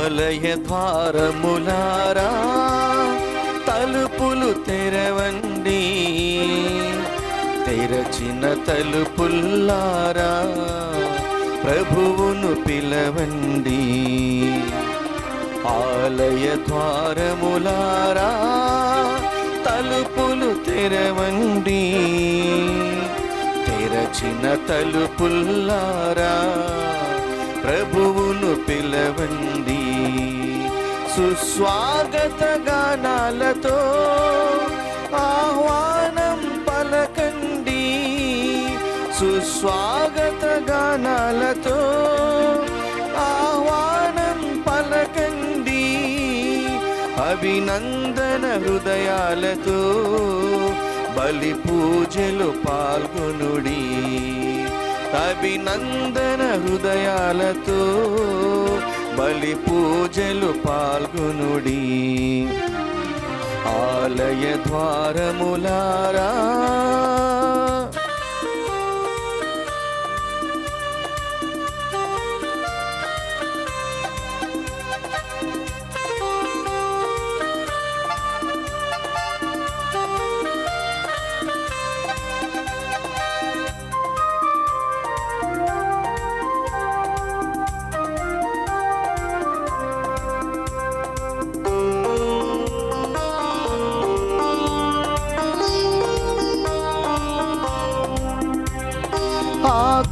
ఆలయ ద్వారములారా తలుపులు తెరవండి, తెరచిన తలుపుల్లారా ప్రభువును పిలవండి. ఆలయ ద్వారములారా తలుపులు తెరవండి, తెరచిన తలుపుల్లారా ప్రభువును పిలవండి. సుస్వాగత గానాలతో ఆహ్వానం పలకండి, సుస్వాగత గానాలతో ఆహ్వానం పలకండి. అభినందన హృదయాలతో బలి పూజలు పాల్గొనుడి, అభినందన హృదయాలతో బలి పూజలు పాల్గొనుడి. ఆలయ ద్వారములారా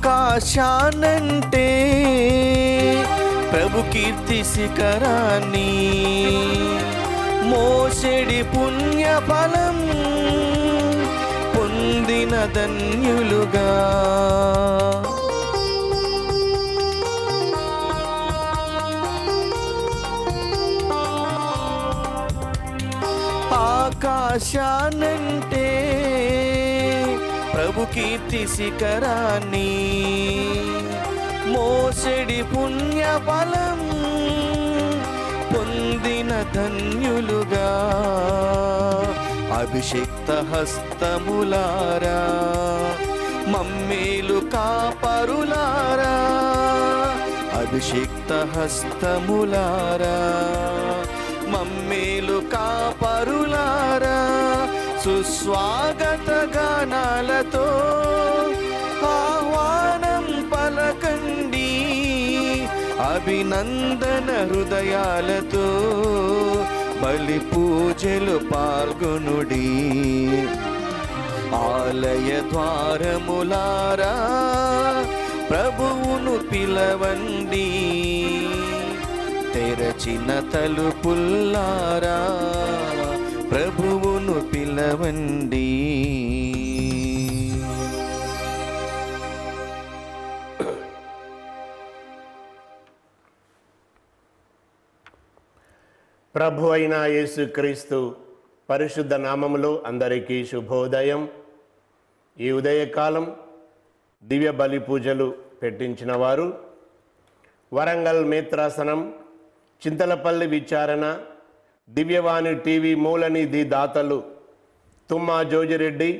ఆకాశానంటే ప్రభు కీర్తి శిఖరాన్ని, మోసెడి పుణ్య ఫలం పొందిన ధన్యులుగా. ఆకాశానంటే ప్రభు కీర్తి శిఖరాన్ని, మోసెడి పుణ్య ఫలం పొందిన ధన్యులుగా. అభిషిక్త హస్తములారా మమ్మేలు కాపరులారా, అభిషిక్త హస్తములారా మమ్మేలు కాపరులారా, సుస్వాగత గానాలతో ఆహ్వానం పలకండి, అభినందన హృదయాలతో బలి పూజలు పాల్గొనుడి. ఆలయ ద్వారములారా ప్రభువును పిలవండి, తెరచిన తలుపుల్లారా ప్రభువును పిలవండి. ప్రభు అయిన యేసుక్రీస్తు పరిశుద్ధ నామములో అందరికీ శుభోదయం. ఈ ఉదయకాలం దివ్య బలి పూజలు పెట్టించిన వారు వరంగల్ మేత్రాసనం, చింతలపల్లి విచారణ, దివ్యవాణి టీవీ మూలనిధి దాతలు తుమ్మా జోజిరెడ్డి,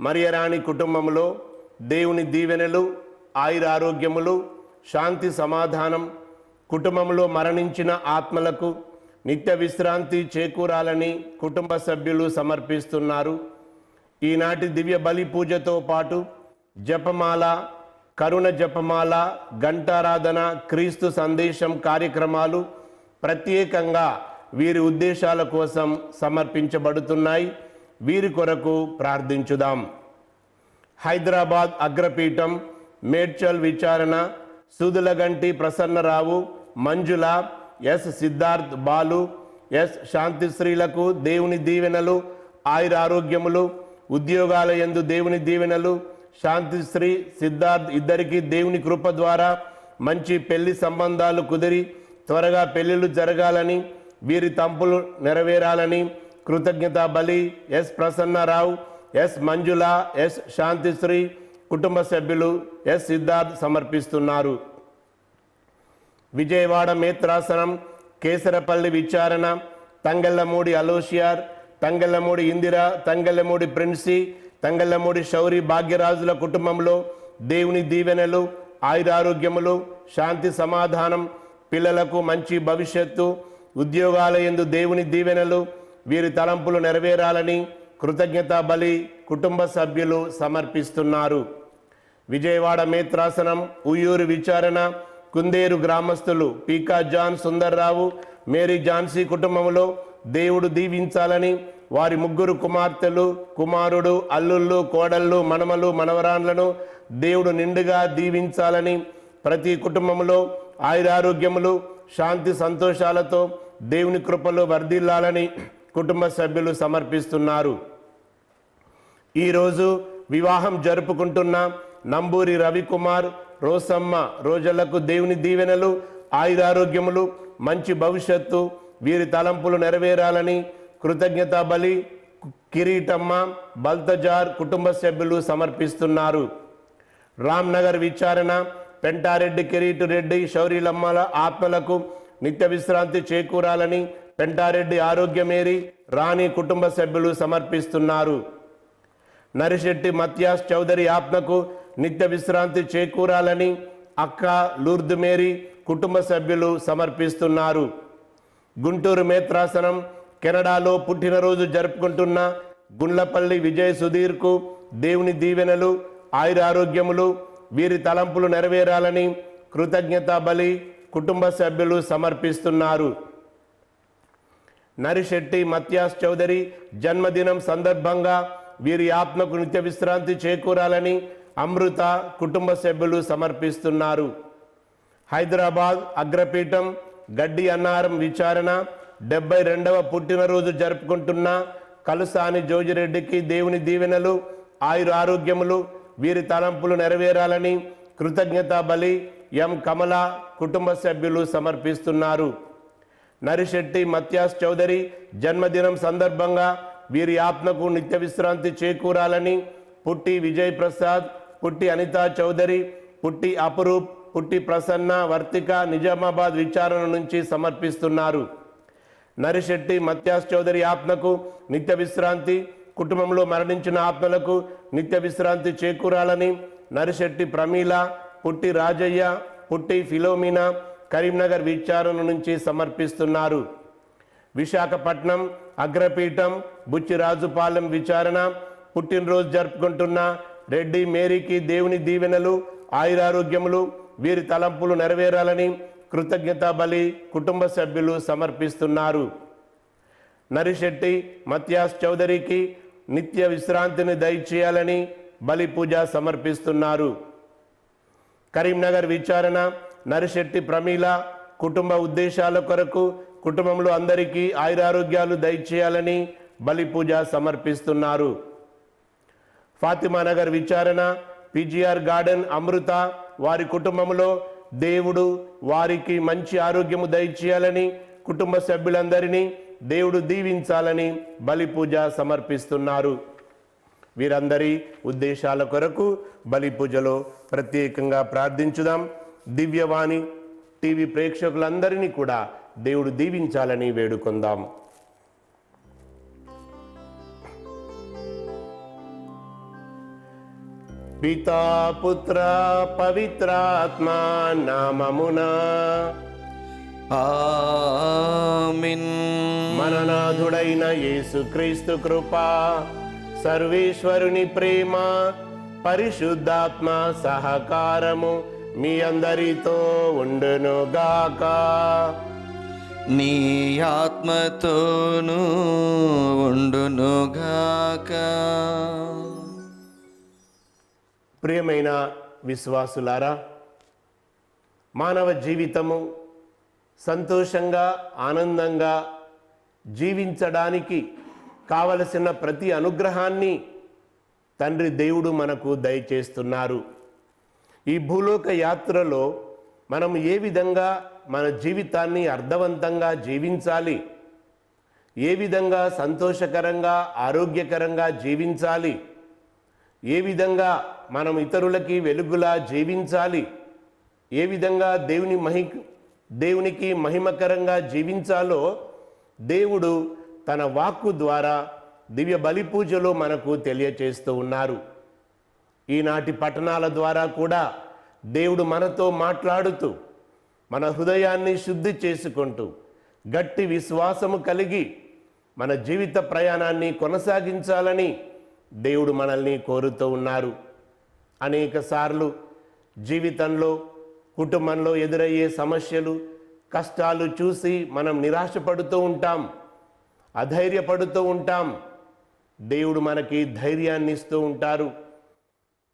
మరియరాణి కుటుంబంలో దేవుని దీవెనలు, ఆయురారోగ్యములు, శాంతి సమాధానం, కుటుంబంలో మరణించిన ఆత్మలకు నిత్య విశ్రాంతి చేకూరాలని కుటుంబ సభ్యులు సమర్పిస్తున్నారు. ఈనాటి దివ్య బలి పూజతో పాటు జపమాల, కరుణ జపమాల, ఘంటారాధన, క్రీస్తు సందేశం కార్యక్రమాలు ప్రత్యేకంగా వీరి ఉద్దేశాల కోసం సమర్పించబడుతున్నాయి. వీరి కొరకు ప్రార్థించుదాం. హైదరాబాద్ అగ్రపీఠం, మేడ్చల్ విచారణ, సూదులగంటి ప్రసన్నరావు, మంజుల, ఎస్ సిద్ధార్థ్ బాలు, ఎస్ శాంతిశ్రీలకు దేవుని దీవెనలు, ఆయురారోగ్యములు, ఉద్యోగాల యందు దేవుని దీవెనలు, శాంతిశ్రీ, సిద్ధార్థ్ ఇద్దరికి దేవుని కృప ద్వారా మంచి పెళ్లి సంబంధాలు కుదిరి త్వరగా పెళ్లిళ్ళు జరగాలని, వీరి తంపులు నెరవేరాలని కృతజ్ఞతా బలి ఎస్ ప్రసన్నరావు, ఎస్ మంజుల, ఎస్ శాంతిశ్రీ కుటుంబ సభ్యులు, ఎస్ సిద్ధార్థ్ సమర్పిస్తున్నారు. విజయవాడ మేత్రాసనం, కేసరపల్లి విచారణ, తంగెళ్ళమూడి అలోషియార్, తంగెళ్ళమూడి ఇందిర, తంగెళ్ళమూడి ప్రిన్సీ, తంగెళ్ళమూడి శౌరి భాగ్యరాజుల కుటుంబంలో దేవుని దీవెనలు, ఆయురారోగ్యములు, శాంతి సమాధానం, పిల్లలకు మంచి భవిష్యత్తు, ఉద్యోగాల యందు దేవుని దీవెనలు, వీరి తలంపులు నెరవేరాలని కృతజ్ఞతా బలి కుటుంబ సభ్యులు సమర్పిస్తున్నారు. విజయవాడ మేత్రాసనం, ఉయ్యూరు విచారణ, కుందేరు గ్రామస్తులు పీకా జాన్ సుందర్రావు, మేరీ ఝాన్సీ కుటుంబంలో దేవుడు దీవించాలని, వారి ముగ్గురు కుమార్తెలు, కుమారుడు, అల్లుళ్ళు, కోడళ్ళు, మనమలు, మనవరాన్లను దేవుడు నిండుగా దీవించాలని, ప్రతి కుటుంబంలో ఆయురారోగ్యములు, శాంతి సంతోషాలతో దేవుని కృపలో వర్ధిల్లాలని కుటుంబ సభ్యులు సమర్పిస్తున్నారు. ఈరోజు వివాహం జరుపుకుంటున్న నంబూరి రవికుమార్, రోసమ్మ రోజలకు దేవుని దీవెనలు, ఆయురారోగ్యములు, మంచి భవిష్యత్తు, వీరి తలంపులు నెరవేరాలని కృతజ్ఞతా బలి కిరీటమ్మ, బల్తజార్ కుటుంబ సభ్యులు సమర్పిస్తున్నారు. రామ్నగర్ విచారణ, పెంటారెడ్డి, కిరీటు రెడ్డి, శౌరీలమ్మల ఆత్మలకు నిత్య విశ్రాంతి చేకూరాలని పెంటారెడ్డి ఆరోగ్యమేరి రాణి కుటుంబ సభ్యులు సమర్పిస్తున్నారు. నరిశెట్టి మత్యాస్ చౌదరి ఆత్మకు నిత్య విశ్రాంతి చేకూరాలని అక్క లూర్దు మేరీ కుటుంబ సభ్యులు సమర్పిస్తున్నారు. గుంటూరు మేత్రాసనం, కెనడాలో పుట్టినరోజు జరుపుకుంటున్న గుండ్లపల్లి విజయ్ సుధీర్కు దేవుని దీవెనలు, ఆయురారోగ్యములు, వీరి తలంపులు నెరవేరాలని కృతజ్ఞతా బలి కుటుంబ సభ్యులు సమర్పిస్తున్నారు. నరిశెట్టి మత్యాస్ చౌదరి జన్మదినం సందర్భంగా వీరి ఆత్మకు నిత్య విశ్రాంతి చేకూరాలని అమృత కుటుంబ సభ్యులు సమర్పిస్తున్నారు. హైదరాబాద్ అగ్రపీఠం గడ్డి అన్నారం విచారణ 72వ పుట్టినరోజు జరుపుకుంటున్న కలుసాని జోజిరెడ్డికి దేవుని దీవెనలు, ఆయురారోగ్యములు, వీరి తలంపులు నెరవేరాలని కృతజ్ఞతా బలి ఎం కమల కుటుంబ సభ్యులు సమర్పిస్తున్నారు. నరిశెట్టి మత్యాస్ చౌదరి జన్మదినం సందర్భంగా వీరి ఆత్మకు నిత్య విశ్రాంతి చేకూరాలని పుట్టి విజయ్ ప్రసాద్, పుట్టి అనితా చౌదరి, పుట్టి అపురూప్, పుట్టి ప్రసన్న వర్తిక నిజామాబాద్ విచారణ నుంచి సమర్పిస్తున్నారు. నరిశెట్టి మత్యాస్ చౌదరి ఆత్మకు నిత్య విశ్రాంతి, కుటుంబంలో మరణించిన ఆత్మలకు నిత్య విశ్రాంతి చేకూరాలని నరిశెట్టి ప్రమీల, పుట్టి రాజయ్య, పుట్టి ఫిలోమినా కరీంనగర్ విచారణ నుంచి సమర్పిస్తున్నారు. విశాఖపట్నం అగ్రపీఠం బుచ్చిరాజుపాలెం విచారణ పుట్టినరోజు జరుపుకుంటున్న రెడ్డి మేరీకి దేవుని దీవెనలు, ఆయురారోగ్యములు, వీరి తలంపులు నెరవేరాలని కృతజ్ఞతా బలి కుటుంబ సభ్యులు సమర్పిస్తున్నారు. నరిశెట్టి మత్యాస్ చౌదరికి నిత్య విశ్రాంతిని దయచేయాలని బలి పూజ సమర్పిస్తున్నారు. కరీంనగర్ విచారణ నరిశెట్టి ప్రమీల కుటుంబ ఉద్దేశాల కొరకు కుటుంబంలో అందరికీ ఆయురారోగ్యాలు దయచేయాలని బలి పూజ సమర్పిస్తున్నారు. ఫాతిమానగర్ విచారణ పిజిఆర్ గార్డెన్ అమృత వారి కుటుంబంలో దేవుడు వారికి మంచి ఆరోగ్యము దయచేయాలని కుటుంబ సభ్యులందరినీ దేవుడు దీవించాలని బలి పూజ సమర్పిస్తున్నారు. వీరందరి ఉద్దేశాల కొరకు బలి పూజలో ప్రత్యేకంగా ప్రార్థించుదాం. దివ్యవాణి టీవీ ప్రేక్షకులందరినీ కూడా దేవుడు దీవించాలని వేడుకొందాం. పితా పుత్ర పవిత్రాత్మ నామమున ఆమేన్. మననాథుడైన యేసుక్రీస్తు కృప, సర్వేశ్వరుని ప్రేమ, పరిశుద్ధాత్మ సహకారము మీ అందరితో ఉండునుగాక. నీ ఆత్మతోనూ ఉండునుగాక. ప్రియమైన విశ్వాసులారా, మానవ జీవితము సంతోషంగా ఆనందంగా జీవించడానికి కావలసిన ప్రతి అనుగ్రహాన్ని తండ్రి దేవుడు మనకు దయచేస్తున్నారు. ఈ భూలోక యాత్రలో మనం ఏ విధంగా మన జీవితాన్ని అర్థవంతంగా జీవించాలి, ఏ విధంగా సంతోషకరంగా ఆరోగ్యకరంగా జీవించాలి, ఏ విధంగా మనం ఇతరులకి వెలుగులా జీవించాలి, ఏ విధంగా దేవునికి మహిమకరంగా జీవించాలో దేవుడు తన వాక్కు ద్వారా దివ్య బలి పూజలో మనకు తెలియచేస్తూ ఉన్నారు. ఈనాటి పఠనాల ద్వారా కూడా దేవుడు మనతో మాట్లాడుతూ మన హృదయాన్ని శుద్ధి చేసుకుంటూ గట్టి విశ్వాసము కలిగి మన జీవిత ప్రయాణాన్ని కొనసాగించాలని దేవుడు మనల్ని కోరుతూ ఉన్నారు. అనేక సార్లు జీవితంలో కుటుంబంలో ఎదురయ్యే సమస్యలు కష్టాలు చూసి మనం నిరాశపడుతూ ఉంటాం, అధైర్యపడుతూ ఉంటాం. దేవుడు మనకి ధైర్యాన్ని ఇస్తూ ఉంటారు.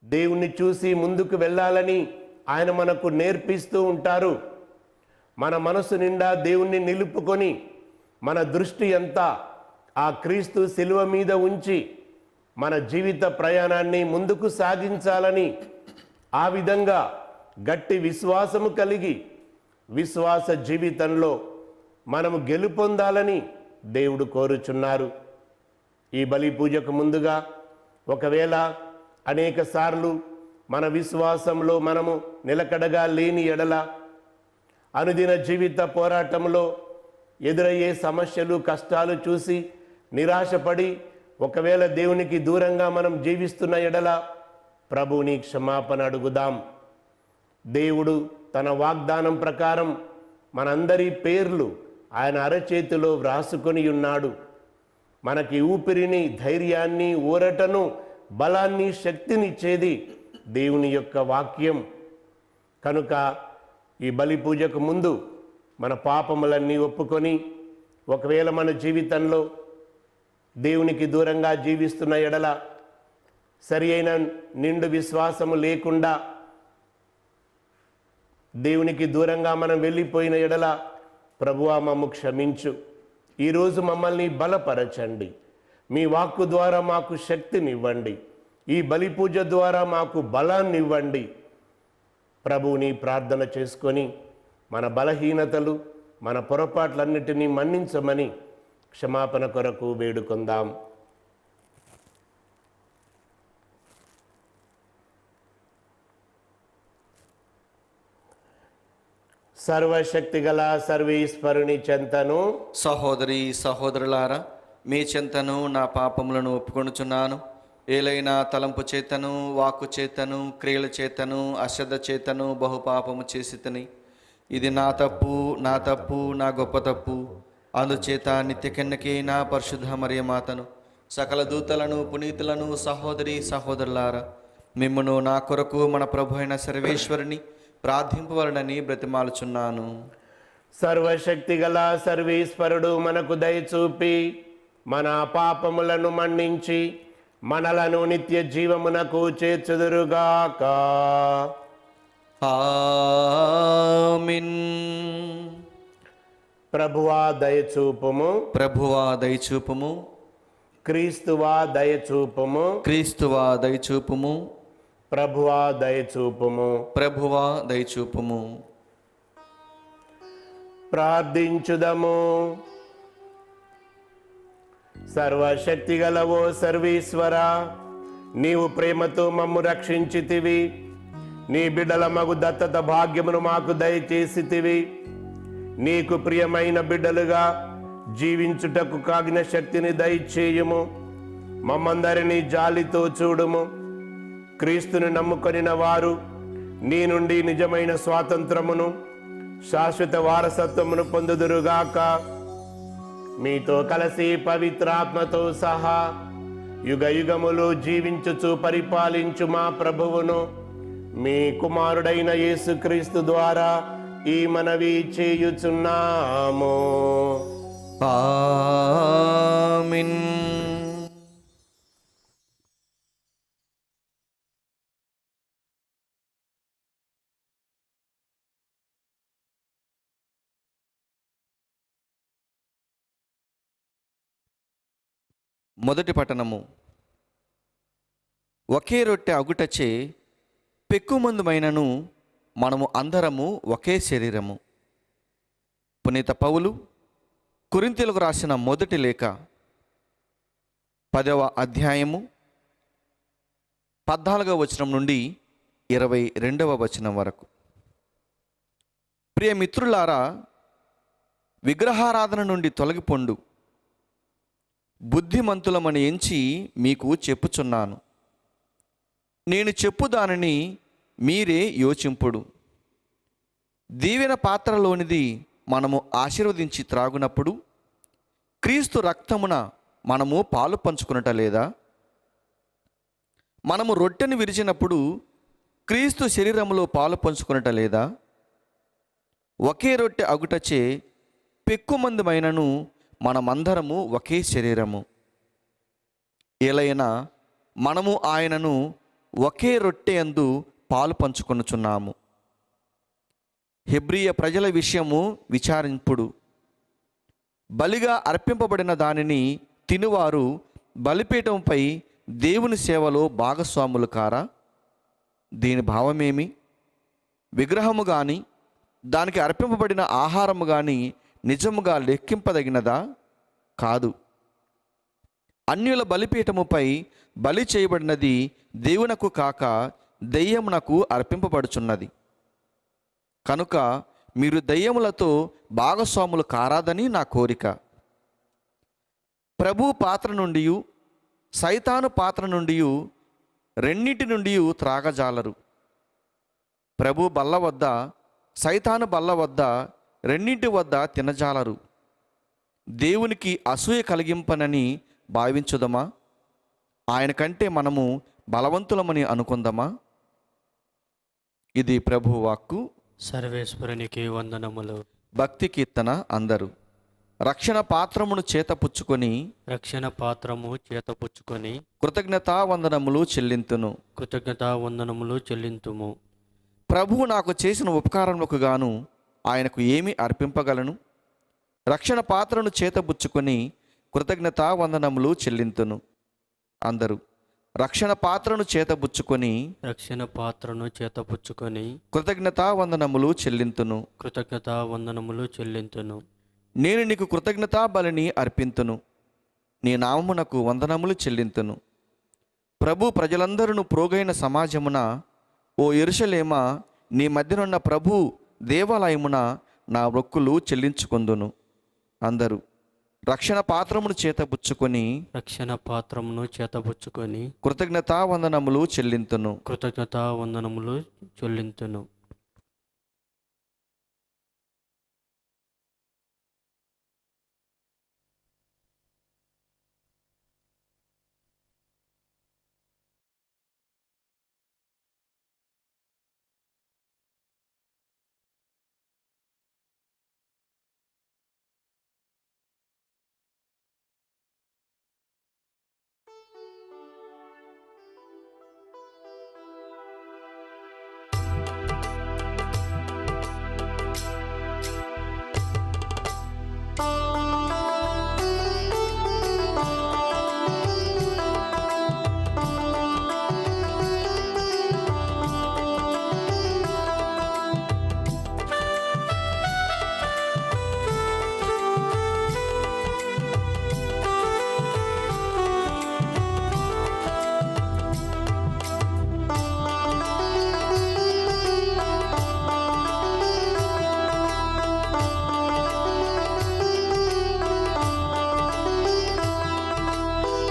దేవుణ్ణి చూసి ముందుకు వెళ్ళాలని ఆయన మనకు నేర్పిస్తూ ఉంటారు. మన మనసు నిండా దేవుణ్ణి నిలుపుకొని మన దృష్టి అంతా ఆ క్రీస్తు శిలువ మీద ఉంచి మన జీవిత ప్రయాణాన్ని ముందుకు సాగించాలని, ఆ విధంగా గట్టి విశ్వాసము కలిగి విశ్వాస జీవితంలో మనము గెలుపొందాలని దేవుడు కోరుచున్నారు. ఈ బలి పూజకు ముందుగా ఒకవేళ అనేక సార్లు మన విశ్వాసంలో మనము నిలకడగా లేని ఎడల, అనుదిన జీవిత పోరాటంలో ఎదురయ్యే సమస్యలు కష్టాలు చూసి నిరాశపడి ఒకవేళ దేవునికి దూరంగా మనం జీవిస్తున్న ఎడల ప్రభువుని క్షమాపణ అడుగుదాం. దేవుడు తన వాగ్దానం ప్రకారం మనందరి పేర్లు ఆయన అరచేతిలో వ్రాసుకొని ఉన్నాడు. మనకి ఊపిరిని, ధైర్యాన్ని, ఊరటను, బలాన్ని, శక్తినిచ్చేది దేవుని యొక్క వాక్యం. కనుక ఈ బలి పూజకు ముందు మన పాపములన్నీ ఒప్పుకొని, ఒకవేళ మన జీవితంలో దేవునికి దూరంగా జీవిస్తున్న ఎడల, సరి అయిన నిండు విశ్వాసము లేకుండా దేవునికి దూరంగా మనం వెళ్ళిపోయిన ఎడల, ప్రభువా మమ్ము క్షమించు, ఈరోజు మమ్మల్ని బలపరచండి, మీ వాక్కు ద్వారా మాకు శక్తినివ్వండి, ఈ బలి పూజ ద్వారా మాకు బలాన్ని ఇవ్వండి. ప్రభువుని ప్రార్థన చేసుకొని మన బలహీనతలు, మన పొరపాట్లన్నిటినీ మన్నించమని క్షమాపణ కొరకు వేడుకొందాం. సర్వశక్తిగల సర్వేశ్వరుని చెంతను, సహోదరి సహోదరులారా, మీ చెంతను నా పాపములను ఒప్పుకొనుచున్నాను. ఏలైనా తలంపు చేతను, వాక్కు చేతను, క్రియల చేతను, అశ్రద్ధ చేతను బహుపాపము చేసితిని. ఇది నా తప్పు, నా గొప్ప తప్పు. అందుచేత నిత్యకెన్నకే నా పరిశుద్ధ మరియమాతను, సకల దూతలను, పునీతులను, సహోదరి సహోదరులారా, మిమ్మును నా కొరకు మన ప్రభు అయిన సర్వేశ్వరుని ప్రార్థింపవలనని బ్రతిమాలుచున్నాను. సర్వశక్తిగల సర్వేశ్వరుడు మనకు దయచూపి మన పాపములను మన్నించి మనలను నిత్య జీవమునకు చేర్చుదురుగాక. ఆమేన్. ప్రభువా దయచూపుము, ప్రభువా దయచూపుము, క్రీస్తువా దయచూపుము, క్రీస్తువా దయచూపుము, ప్రభువా దయచూపుము. ప్రభువా దయచూపుము. ప్రార్థించుదము. సర్వశక్తిగలవో సర్వేశ్వర, నీవు ప్రేమతో మమ్ము రక్షించితివి. నీ బిడ్డల మగు దత్తత భాగ్యమును మాకు దయచేసితివి. నీకు ప్రియమైన బిడ్డలుగా జీవించుటకు కాగిన శక్తిని దయచేయుము. మమ్మందరినీ జాలితో చూడుము. క్రీస్తుని నమ్ముకొనిన వారు నీ నుండి నిజమైన స్వాతంత్రమును, శాశ్వత వారసత్వమును పొందుదురుగాక. మీతో కలిసి పవిత్రాత్మతో సహా యుగ యుగములు జీవించుచు పరిపాలించు మా ప్రభువును, మీ కుమారుడైన యేసుక్రీస్తు ద్వారా ఈ మనవి చేయుచున్నాము. ఆమేన్. మొదటి పట్టణము. ఒకే రొట్టె అగుటచే పెక్కుమందుమైనను మనము అందరము ఒకే శరీరము. పునీత పౌలు కొరింథీయులకు రాసిన మొదటి లేఖ 10వ అధ్యాయము 14వ వచనం నుండి 22వ వచనం వరకు. ప్రియ మిత్రులారా, విగ్రహారాధన నుండి తొలగిపొండు, బుద్ధిమంతులమని ఎంచి మీకు చెప్పుచున్నాను. నేను చెప్పు దానిని మీరే యోచింపుడు. దీవెన పాత్రలోనిది మనము ఆశీర్వదించి త్రాగునప్పుడు క్రీస్తు రక్తమున మనము పాలు పంచుకునట లేదా? మనము రొట్టెను విరిచినప్పుడు క్రీస్తు శరీరములో పాలు పంచుకునట లేదా? ఒకే రొట్టె అగుటచే పెక్కుమందుమైనను మనమందరము ఒకే శరీరము. ఏలైనా మనము ఆయనను ఒకే రొట్టె యందు పాలు పంచుకొనుచున్నాము. హెబ్రీయ ప్రజల విషయము విచారింపుడు. బలిగా అర్పింపబడిన దానిని తినువారు బలిపీఠంపై దేవుని సేవలో భాగస్వాములు కారా? దీని భావమేమి? విగ్రహము కానీ దానికి అర్పింపబడిన ఆహారము కానీ నిజముగా లెక్కింపదగినదా? కాదు. అన్యుల బలిపీఠముపై బలి చేయబడినది దేవునకు కాక దెయ్యమునకు అర్పింపబడుచున్నది. కనుక మీరు దెయ్యములతో భాగస్వాములు కారాదని నా కోరిక. ప్రభు పాత్ర నుండి సైతాను పాత్ర నుండి రెండింటి నుండి త్రాగజాలరు. ప్రభు బల్ల వద్ద సైతాను బల్ల వద్ద రెండింటి వద్ద తినజాలరు. దేవునికి అసూయ కలిగింపనని భావించుదమా? ఆయన కంటే మనము బలవంతులమని అనుకుందామా? ఇది ప్రభు వాక్కు. సర్వేశ్వరునికి వందనములు. భక్తి కీర్తన అందరూ. రక్షణ పాత్రమును చేతపుచ్చుకొని రక్షణ పాత్రము చేతపుచ్చుకొని కృతజ్ఞతా వందనములు చెల్లింతును. కృతజ్ఞతా వందనములు చెల్లింతుము. ప్రభువు నాకు చేసిన ఉపకారములకు గాను ఆయనకు ఏమి అర్పింపగలను? రక్షణ పాత్రను చేతబుచ్చుకొని కృతజ్ఞతా వందనములు చెల్లింతును. అందరూ రక్షణ పాత్రను చేతబుచ్చుకొని రక్షణ పాత్రను చేతపుచ్చుకొని కృతజ్ఞతా వందనములు చెల్లింతును. కృతజ్ఞతా వందనములు చెల్లింతును. నేను నీకు కృతజ్ఞతా బలిని అర్పింతును. నీ నామమునకు వందనములు చెల్లింతును. ప్రభు ప్రజలందరూ ప్రోగైన సమాజమున ఓ యెరూషలేమా, నీ మధ్యనున్న ప్రభు దేవాలయమున నా మొక్కులు చెల్లించుకొందును. అందరూ రక్షణ పాత్రమును చేతబుచ్చుకొని రక్షణ పాత్రమును చేతపుచ్చుకొని కృతజ్ఞతా వందనములు చెల్లింతును. కృతజ్ఞతా వందనములు చెల్లింతును.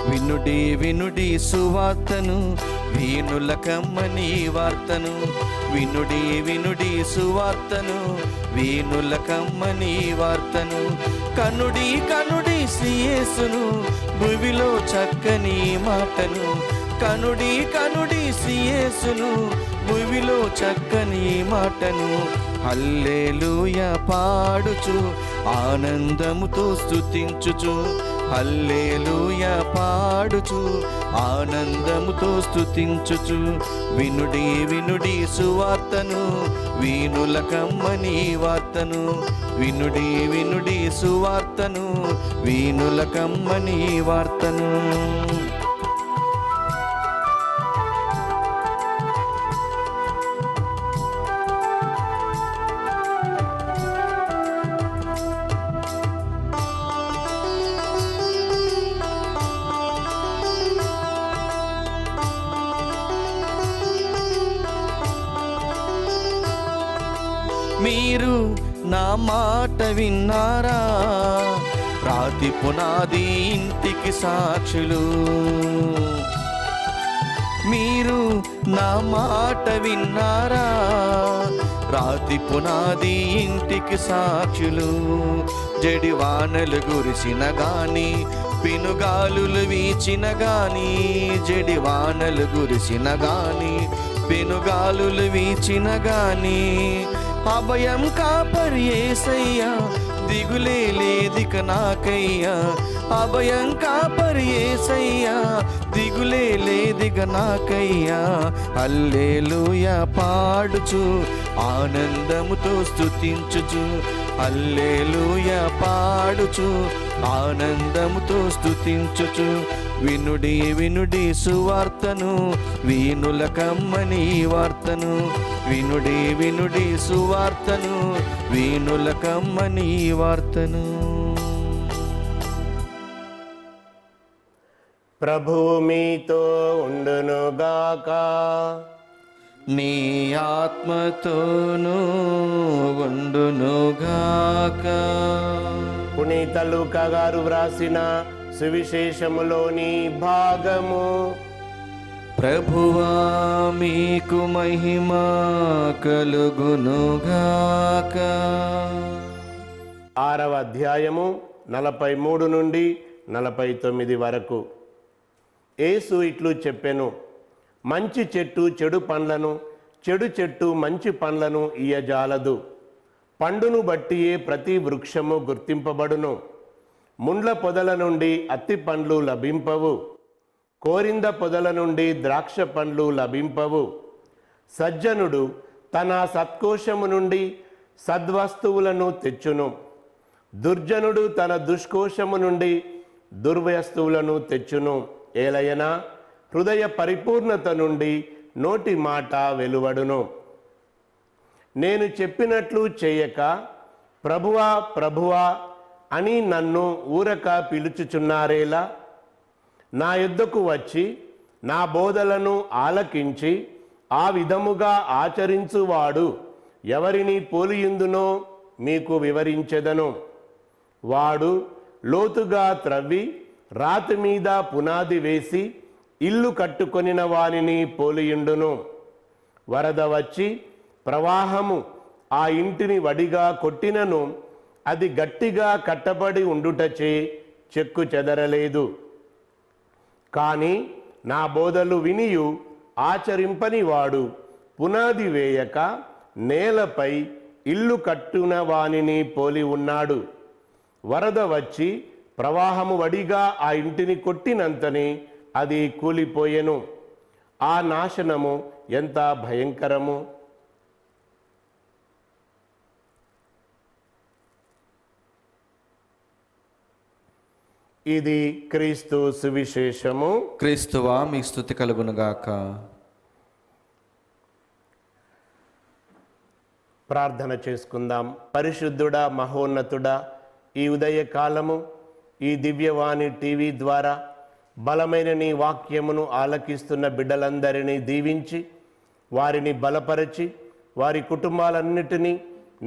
వినుడి వినుడి సువార్తను, వీణుల కమ్మని వార్తను. వినుడి వినుడి సువార్తను, వీణుల కమ్మని వార్తను. కనుడి కనుడి శ్రీయేసును, భువిలో చక్కని మాటను. కనుడి కనుడి శ్రీయేసును, భువిలో చక్కని మాటను. హల్లెలూయా పాడుచు ఆనందముతో స్తుతించుచు. హల్లెలూయా పాడుచు ఆనందముతో స్తుతించుచు. వినుడి వినుడి సువార్తను, వీణుల కమ్మని వార్తను. వినుడి వినుడి సువార్తను, వీణుల కమ్మని వార్తను. మీరు నా మాట విన్నారా? రాతి పునాది ఇంటికి సాక్షులు. మీరు నా మాట విన్నారా? రాతి పునాది ఇంటికి సాక్షులు. జడివానలు కురిసిన గాని, పెనుగాలులు వీచిన గాని, జడివానలు కురిసిన గాని, పెనుగాలులు వీచిన గాని, అభయం కాపరి యేసయ్యా, దిగులే లేదిక నాకయ్యా. అభయం కాపరి యేసయ్యా, దిగులే లేదిక నాకయ్యా. హల్లెలూయా పాడుచు ఆనందముతో స్తుతించుచు, హల్లెలూయా పాడుచు ఆనందముతో స్తుతించుచు. వినుడి వినుడి సువార్తను, వీనుల కమ్మని వార్తను. వినుడి వినుడి సువార్తను, వీనుల కమ్మని వార్తను. ప్రభువు మీతో ఉండునుగాక. నీ ఆత్మతోనూ ఉండునుగాక. పునీత లూకా గారు వ్రాసిన సువిశేషములోని భాగము. ప్రభువా మీకు మహిమ కలుగునుగాక. 6వ అధ్యాయము 43 నుండి 49 వరకు. యేసు ఇట్లు చెప్పెను, మంచి చెట్టు చెడు పండ్లను, చెడు చెట్టు మంచి పండ్లను ఇయ్యజాలదు. పండును బట్టియే ప్రతి వృక్షము గుర్తింపబడును. ముండ్ల పొదల నుండి అత్తి పండ్లు లభింపవు, కోరింద పొదల నుండి ద్రాక్ష పండ్లు లభింపవు. సజ్జనుడు తన సత్కోశము నుండి సద్వస్తువులను తెచ్చును, దుర్జనుడు తన దుష్కోశము నుండి దుర్వస్తువులను తెచ్చును. ఏలయనా హృదయ పరిపూర్ణత నుండి నోటి మాట వెలువడును. నేను చెప్పినట్లు చేయక, ప్రభువా ప్రభువా అని నన్ను ఊరక పిలుచుచున్నారేలా? నా యొద్దకు వచ్చి నా బోధలను ఆలకించి ఆ విధముగా ఆచరించువాడు ఎవరిని పోలియుందునో మీకు వివరించెదను. వాడు లోతుగా త్రవ్వి రాతి మీద పునాది వేసి ఇల్లు కట్టుకొనిన వానిని పోలియుండును. వరద వచ్చి ప్రవాహము ఆ ఇంటిని వడిగా కొట్టినను అది గట్టిగా కట్టబడి ఉండుటచే చెక్కు చెదరలేదు. కానీ నా బోధలు వినియు ఆచరింపని వాడు పునాది వేయక నేలపై ఇల్లు కట్టున వానిని పోలి ఉన్నాడు. వరద వచ్చి ప్రవాహము వడిగా ఆ ఇంటిని కొట్టినంతనే అది కూలిపోయెను. ఆ నాశనము ఎంత భయంకరము! ఇది క్రీస్తు సువిశేషము. క్రీస్తువా మీ స్తుతి కలుగునుగాక. ప్రార్థన చేసుకుందాం. పరిశుద్ధుడా, మహోన్నతుడా, ఈ ఉదయకాలము ఈ దివ్యవాణి టీవీ ద్వారా బలమైన నీ వాక్యమును ఆలకిస్తున్న బిడ్డలందరినీ దీవించి వారిని బలపరచి వారి కుటుంబాలన్నిటినీ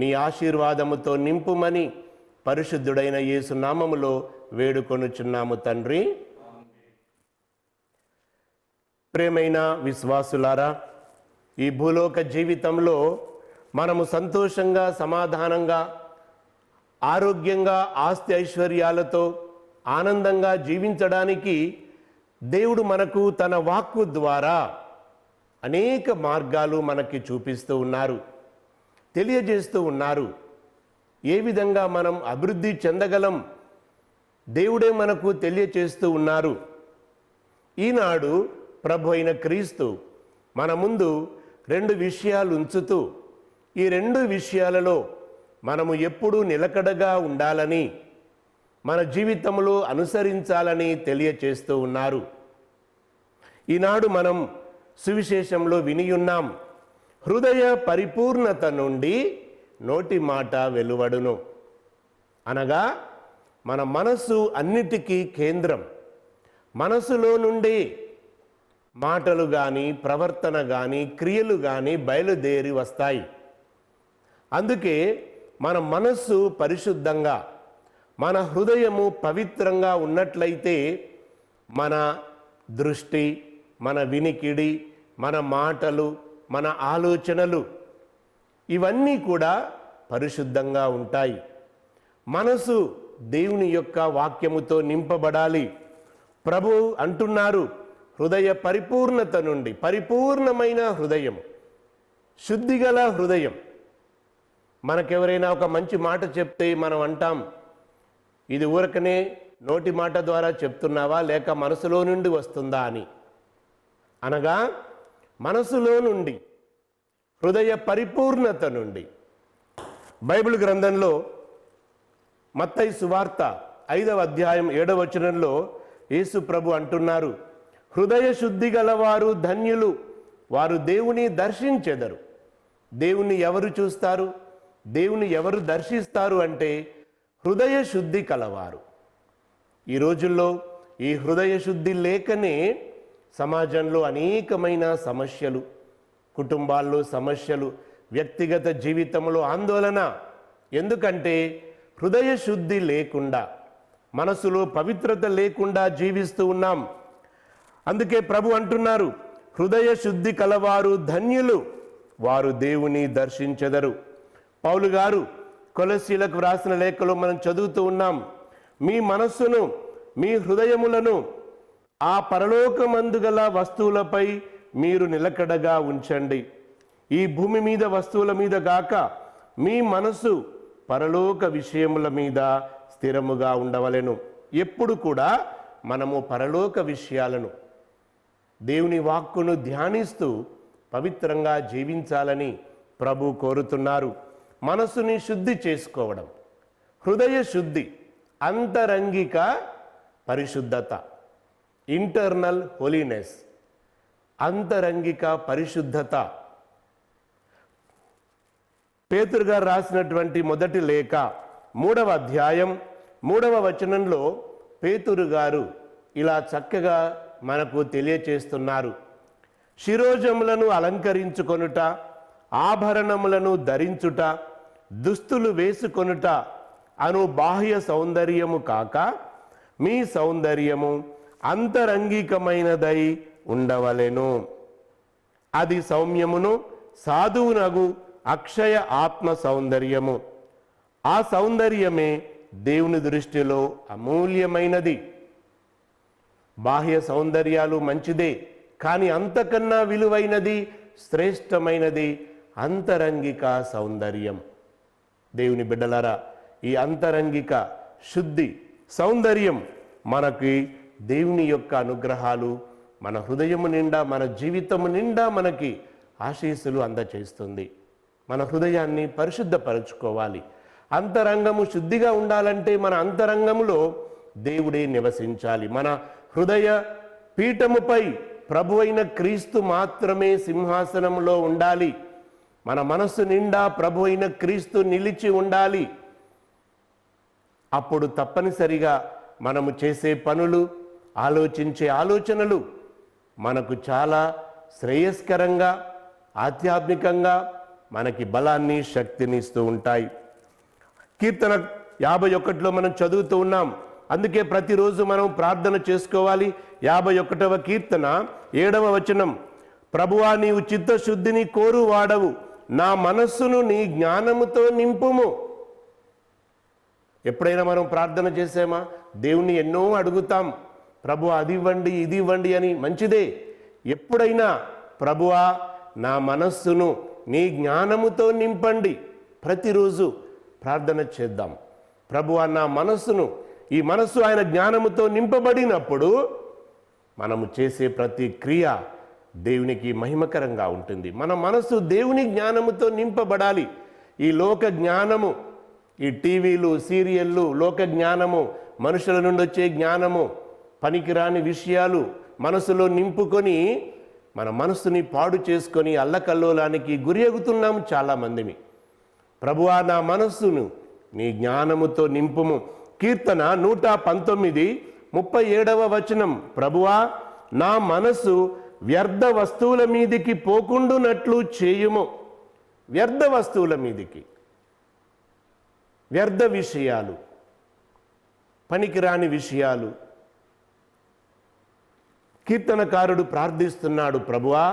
నీ ఆశీర్వాదముతో నింపుమని పరిశుద్ధుడైన యేసు నామములో వేడుకొనుచున్నాము తండ్రి. ప్రియమైన విశ్వాసులారా, ఈ భూలోక జీవితంలో మనము సంతోషంగా, సమాధానంగా, ఆరోగ్యంగా, ఆస్తి ఐశ్వర్యాలతో ఆనందంగా జీవించడానికి దేవుడు మనకు తన వాక్కు ద్వారా అనేక మార్గాలు మనకి చూపిస్తూ ఉన్నారు, తెలియజేస్తూ ఉన్నారు. ఏ విధంగా మనం అభివృద్ధి చెందగలం దేవుడే మనకు తెలియచేస్తూ ఉన్నారు. ఈనాడు ప్రభు అయిన క్రీస్తు మన ముందు 2 విషయాలు ఉంచుతూ ఈ 2 విషయాలలో మనము ఎప్పుడూ నిలకడగా ఉండాలని, మన జీవితంలో అనుసరించాలని తెలియచేస్తూ ఉన్నారు. ఈనాడు మనం సువిశేషంలో వినియున్నాం, హృదయ పరిపూర్ణత నుండి నోటి మాట వెలువడును. అనగా మన మనస్సు అన్నిటికీ కేంద్రం. మనసులో నుండి మాటలు కానీ, ప్రవర్తన కానీ, క్రియలు కానీ బయలుదేరి వస్తాయి. అందుకే మన మనస్సు పరిశుద్ధంగా, మన హృదయము పవిత్రంగా ఉన్నట్లయితే మన దృష్టి, మన వినికిడి, మన మాటలు, మన ఆలోచనలు ఇవన్నీ కూడా పరిశుద్ధంగా ఉంటాయి. మనసు దేవుని యొక్క వాక్యముతో నింపబడాలి. ప్రభు అంటున్నారు, హృదయ పరిపూర్ణత నుండి, పరిపూర్ణమైన హృదయం, శుద్ధిగల హృదయం. మనకెవరైనా ఒక మంచి మాట చెప్తే మనం అంటాం, ఇది ఊరకనే నోటి మాట ద్వారా చెప్తున్నావా లేక మనసులో నుండి వస్తుందా అని. అనగా మనసులో నుండి, హృదయ పరిపూర్ణత నుండి. బైబిల్ గ్రంథంలో మత్తయి సువార్త 5వ అధ్యాయం 7వ వచనంలో యేసు ప్రభు అంటున్నారు, హృదయ శుద్ధి గలవారు ధన్యులు, వారు దేవుని దర్శించెదరు. దేవుని ఎవరు చూస్తారు, దేవుని ఎవరు దర్శిస్తారు అంటే హృదయ శుద్ధి కలవారు. ఈ రోజుల్లో ఈ హృదయ శుద్ధి లేకనే సమాజంలో అనేకమైన సమస్యలు, కుటుంబాల్లో సమస్యలు, వ్యక్తిగత జీవితంలో ఆందోళన. ఎందుకంటే హృదయ శుద్ధి లేకుండా, మనసులో పవిత్రత లేకుండా జీవిస్తూ ఉన్నాం. అందుకే ప్రభు అంటున్నారు, హృదయ శుద్ధి కలవారు ధన్యులు, వారు దేవుని దర్శించెదరు. పౌలు గారు కొలస్సీలకు వ్రాసిన లేఖలో మనం చదువుతూ ఉన్నాం, మీ మనస్సును, మీ హృదయములను ఆ పరలోకమందు గల వస్తువులపై మీరు నిలకడగా ఉంచండి. ఈ భూమి మీద వస్తువుల మీద గాక మీ మనసు పరలోక విషయముల మీద స్థిరముగా ఉండవలెను. ఎప్పుడు కూడా మనము పరలోక విషయాలను, దేవుని వాక్కును ధ్యానిస్తూ పవిత్రంగా జీవించాలని ప్రభు కోరుతున్నారు. మనసుని శుద్ధి చేసుకోవడం, హృదయ శుద్ధి, అంతరంగిక పరిశుద్ధత, ఇంటర్నల్ హోలీనెస్, అంతరంగిక పరిశుద్ధత. పేతురు గారు రాసినటువంటి మొదటి లేఖ 3వ అధ్యాయం 3వ వచనంలో పేతురు గారు ఇలా చక్కగా మనకు తెలియచేస్తున్నారు, శిరోజములను అలంకరించుకొనుట, ఆభరణములను ధరించుట, దుస్తులు వేసుకొనుట అను బాహ్య సౌందర్యము కాక మీ సౌందర్యము అంతరంగికమైనదై ఉండవలెను. అది సౌమ్యమును సాధువునగు అక్షయ ఆత్మ సౌందర్యము. ఆ సౌందర్యమే దేవుని దృష్టిలో అమూల్యమైనది. బాహ్య సౌందర్యాలు మంచిదే, కానీ అంతకన్నా విలువైనది, శ్రేష్టమైనది అంతరంగిక సౌందర్యం. దేవుని బిడ్డలారా, ఈ అంతరంగిక శుద్ధి, సౌందర్యం మనకి దేవుని యొక్క అనుగ్రహాలు మన హృదయము నిండా, మన జీవితము నిండా మనకి ఆశీస్సులు అందచేస్తుంది. మన హృదయాన్ని పరిశుద్ధపరచుకోవాలి. అంతరంగము శుద్ధిగా ఉండాలంటే మన అంతరంగములో దేవుడే నివసించాలి. మన హృదయ పీఠముపై ప్రభు అయిన క్రీస్తు మాత్రమే సింహాసనంలో ఉండాలి. మన మనస్సు నిండా ప్రభు అయిన క్రీస్తు నిలిచి ఉండాలి. అప్పుడు తప్పనిసరిగా మనము చేసే పనులు, ఆలోచించే ఆలోచనలు మనకు చాలా శ్రేయస్కరంగా, ఆధ్యాత్మికంగా మనకి బలాన్ని, శక్తిని ఇస్తూ ఉంటాయి. కీర్తన 51లో మనం చదువుతూ ఉన్నాం. అందుకే ప్రతిరోజు మనం ప్రార్థన చేసుకోవాలి. 51వ కీర్తన 7వ వచనం, ప్రభువా నీవు చిత్తశుద్ధిని కోరువాడవు, నా మనస్సును నీ జ్ఞానముతో నింపుము. ఎప్పుడైనా మనం ప్రార్థన చేసామా? దేవుణ్ణి ఎన్నో అడుగుతాం, ప్రభువా అది ఇవ్వండి, ఇది ఇవ్వండి అని. మంచిదే. ఎప్పుడైనా ప్రభువా నా మనస్సును నీ జ్ఞానముతో నింపండి. ప్రతిరోజు ప్రార్థన చేద్దాం. ప్రభువా నా మనస్సును, ఈ మనస్సు ఆయన జ్ఞానముతో నింపబడినప్పుడు మనము చేసే ప్రతి క్రియ దేవునికి మహిమకరంగా ఉంటుంది. మన మనస్సు దేవుని జ్ఞానముతో నింపబడాలి. ఈ లోక జ్ఞానము, ఈ టీవీలు, సీరియళ్ళు, లోక జ్ఞానము, మనుషుల నుండి వచ్చే జ్ఞానము, పనికిరాని విషయాలు మనసులో నింపుకొని మన మనస్సుని పాడు చేసుకొని అల్లకల్లోలానికి గురి ఎగుతున్నాము చాలామందిని. ప్రభువా నా మనస్సును నీ జ్ఞానముతో నింపుము. కీర్తన 119:37 వచనం, ప్రభువా నా మనసు వ్యర్థ వస్తువుల మీదికి పోకుండునట్లు చేయుము. వ్యర్థ వస్తువుల మీదికి, వ్యర్థ విషయాలు, పనికిరాని విషయాలు. కీర్తనకారుడు ప్రార్థిస్తున్నాడు, ప్రభువా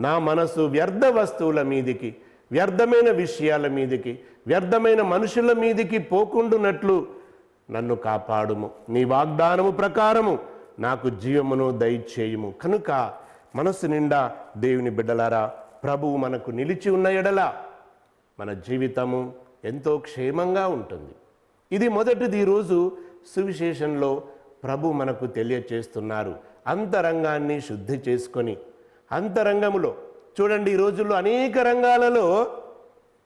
నా మనసు వ్యర్థ వస్తువుల మీదికి, వ్యర్థమైన విషయాల మీదికి, వ్యర్థమైన మనుషుల మీదికి పోకుండునట్లు నన్ను కాపాడుము. నీ వాగ్దానము ప్రకారము నాకు జీవమును దయచేయుము. కనుక మనసు నిండా దేవుని బిడ్డలారా, ప్రభువు మనకు నిలిచి ఉన్న ఎడల మన జీవితము ఎంతో క్షేమంగా ఉంటుంది. ఇది మొదటిది. ఈరోజు సువిశేషంలో ప్రభు మనకు తెలియచేస్తున్నారు. అంతరంగాన్ని శుద్ధి చేసుకొని, అంతరంగములో చూడండి, ఈ రోజుల్లో అనేక రంగాలలో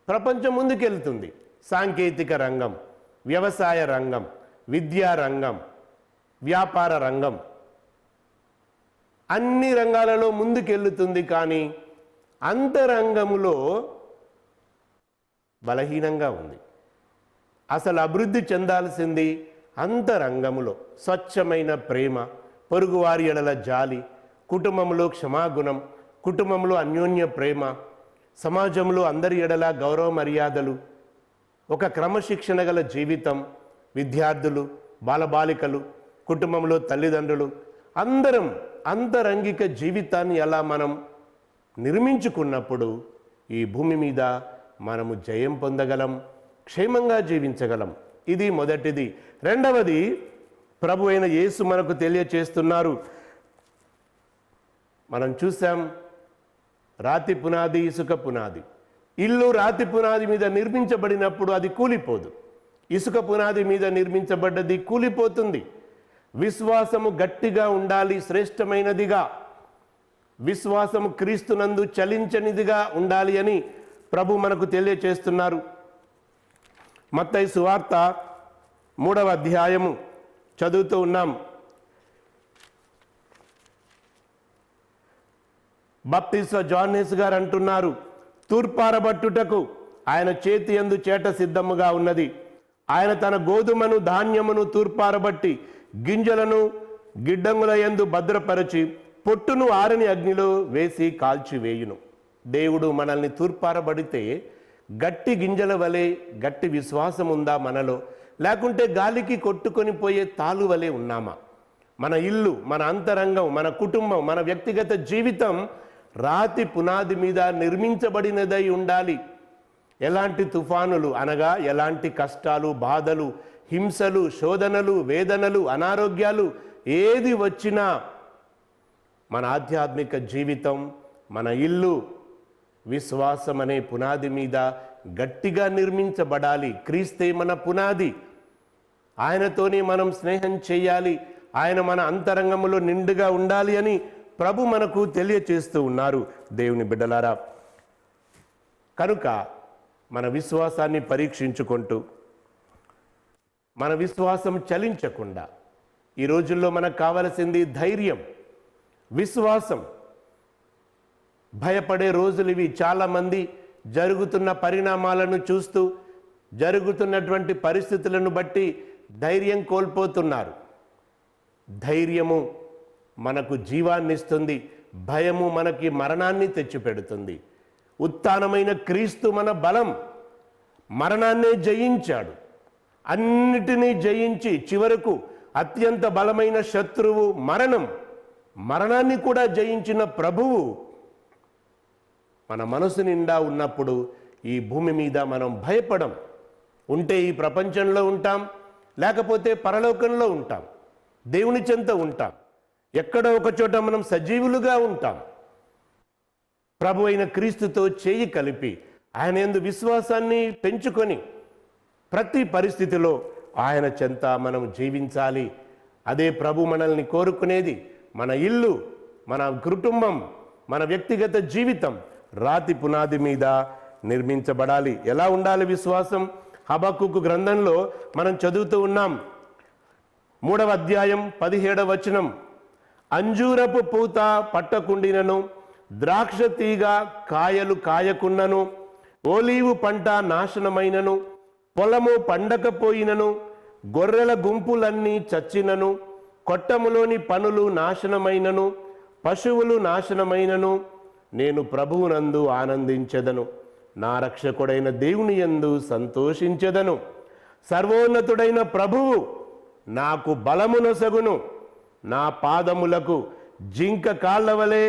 ప్రపంచం ముందుకెళ్తుంది. సాంకేతిక రంగం, వ్యవసాయ రంగం, విద్యా రంగం, వ్యాపార రంగం, అన్ని రంగాలలో ముందుకెళ్తుంది. కానీ అంతరంగములో బలహీనంగా ఉంది. అసలు అభివృద్ధి చెందాల్సింది అంతరంగములో స్వచ్ఛమైన ప్రేమ, పొరుగువారి ఎడల జాలి, కుటుంబంలో క్షమాగుణం, కుటుంబంలో అన్యోన్య ప్రేమ, సమాజంలో అందరి ఎడల గౌరవ మర్యాదలు, ఒక క్రమశిక్షణ గల జీవితం, విద్యార్థులు, బాలబాలికలు, కుటుంబంలో తల్లిదండ్రులు అందరం అంతరంగిక జీవితాన్ని ఎలా మనం నిర్మించుకున్నప్పుడు ఈ భూమి మీద మనము జయం పొందగలం, క్షేమంగా జీవించగలం. ఇది మొదటిది. రెండవది, ప్రభు అయిన యేసు మనకు తెలియచేస్తున్నారు. మనం చూసాం, రాతి పునాది, ఇసుక పునాది. ఇల్లు రాతి పునాది మీద నిర్మించబడినప్పుడు అది కూలిపోదు. ఇసుక పునాది మీద నిర్మించబడ్డది కూలిపోతుంది. విశ్వాసము గట్టిగా ఉండాలి, శ్రేష్టమైనదిగా. విశ్వాసము క్రీస్తునందు చలించనిదిగా ఉండాలి అని ప్రభు మనకు తెలియచేస్తున్నారు. మత్తయి సువార్త 3వ అధ్యాయము చదువుతూ ఉన్నాం. బాప్తిస్మ యోహానేసు గారు అంటున్నారు, తూర్పారబట్టుటకు ఆయన చేతి యందు చేట సిద్ధముగా ఉన్నది. ఆయన తన గోధుమను ధాన్యమును తూర్పారబట్టి గింజలను గిడ్డంగుల యందు భద్రపరచి పొట్టును ఆరని అగ్నిలో వేసి కాల్చివేయును. దేవుడు మనల్ని తూర్పారబడితే గట్టి గింజల వలె గట్టి విశ్వాసం ఉందా మనలో? లేకుంటే గాలికి కొట్టుకొని పోయే తాలు వలె ఉన్నామా? మన ఇల్లు, మన అంతరంగం, మన కుటుంబం, మన వ్యక్తిగత జీవితం రాతి పునాది మీద నిర్మించబడినదై ఉండాలి. ఎలాంటి తుఫానులు అనగా ఎలాంటి కష్టాలు, బాధలు, హింసలు, శోధనలు, వేదనలు, అనారోగ్యాలు ఏది వచ్చినా మన ఆధ్యాత్మిక జీవితం, మన ఇల్లు విశ్వాసం అనే పునాది మీద గట్టిగా నిర్మించబడాలి. క్రీస్తే మన పునాది. ఆయనతోనే మనం స్నేహం చేయాలి. ఆయన మన అంతరంగంలో నిండుగా ఉండాలి అని ప్రభు మనకు తెలియచేస్తూ ఉన్నారు. దేవుని బిడ్డలారా, కనుక మన విశ్వాసాన్ని పరీక్షించుకుంటూ, మన విశ్వాసం చలించకుండా, ఈ రోజుల్లో మనకు కావలసింది ధైర్యం, విశ్వాసం. భయపడే రోజులు ఇవి. చాలామంది జరుగుతున్న పరిణామాలను చూస్తూ, జరుగుతున్నటువంటి పరిస్థితులను బట్టి ధైర్యం కోల్పోతున్నారు. ధైర్యము మనకు జీవాన్ని ఇస్తుంది, భయము మనకి మరణాన్ని తెచ్చిపెడుతుంది. ఉత్థానమైన క్రీస్తు మన బలం. మరణాన్నే జయించాడు. అన్నిటినీ జయించి చివరకు అత్యంత బలమైన శత్రువు మరణాన్ని కూడా జయించిన ప్రభువు మన మనసు నిండా ఉన్నప్పుడు ఈ భూమి మీద మనం భయపడం. ఉంటే ఈ ప్రపంచంలో ఉంటాం, లేకపోతే పరలోకంలో ఉంటాం, దేవుని చెంత ఉంటాం. ఎక్కడో ఒక చోట మనం సజీవులుగా ఉంటాం. ప్రభు అయిన క్రీస్తుతో చేయి కలిపి ఆయన యందు విశ్వాసాన్ని పెంచుకొని ప్రతి పరిస్థితిలో ఆయన చెంత మనం జీవించాలి. అదే ప్రభు మనల్ని కోరుకునేది. మన ఇల్లు, మన కుటుంబం, మన వ్యక్తిగత జీవితం రాతి పునాది మీద నిర్మించబడాలి. ఎలా ఉండాలి విశ్వాసం? హబక్కూకు గ్రంథంలో మనం చదువుతూ ఉన్నాం. 3వ అధ్యాయం 17వ వచనం. అంజూరపు పూత పట్టకుండినను, ద్రాక్ష తీగ కాయలు కాయకున్నను, ఓలీవు పంట నాశనమైనను, పొలము పండకపోయినను, గొర్రెల గుంపులన్నీ చచ్చినను, కొట్టములోని పనులు నాశనమైనను, పశువులు నాశనమైనను, నేను ప్రభువునందు ఆనందించెదను, నా రక్షకుడైన దేవుని యందు సంతోషించెదను. సర్వోన్నతుడైన ప్రభువు నాకు బలమునొసగును, నా పాదములకు జింక కాళ్ళ వలె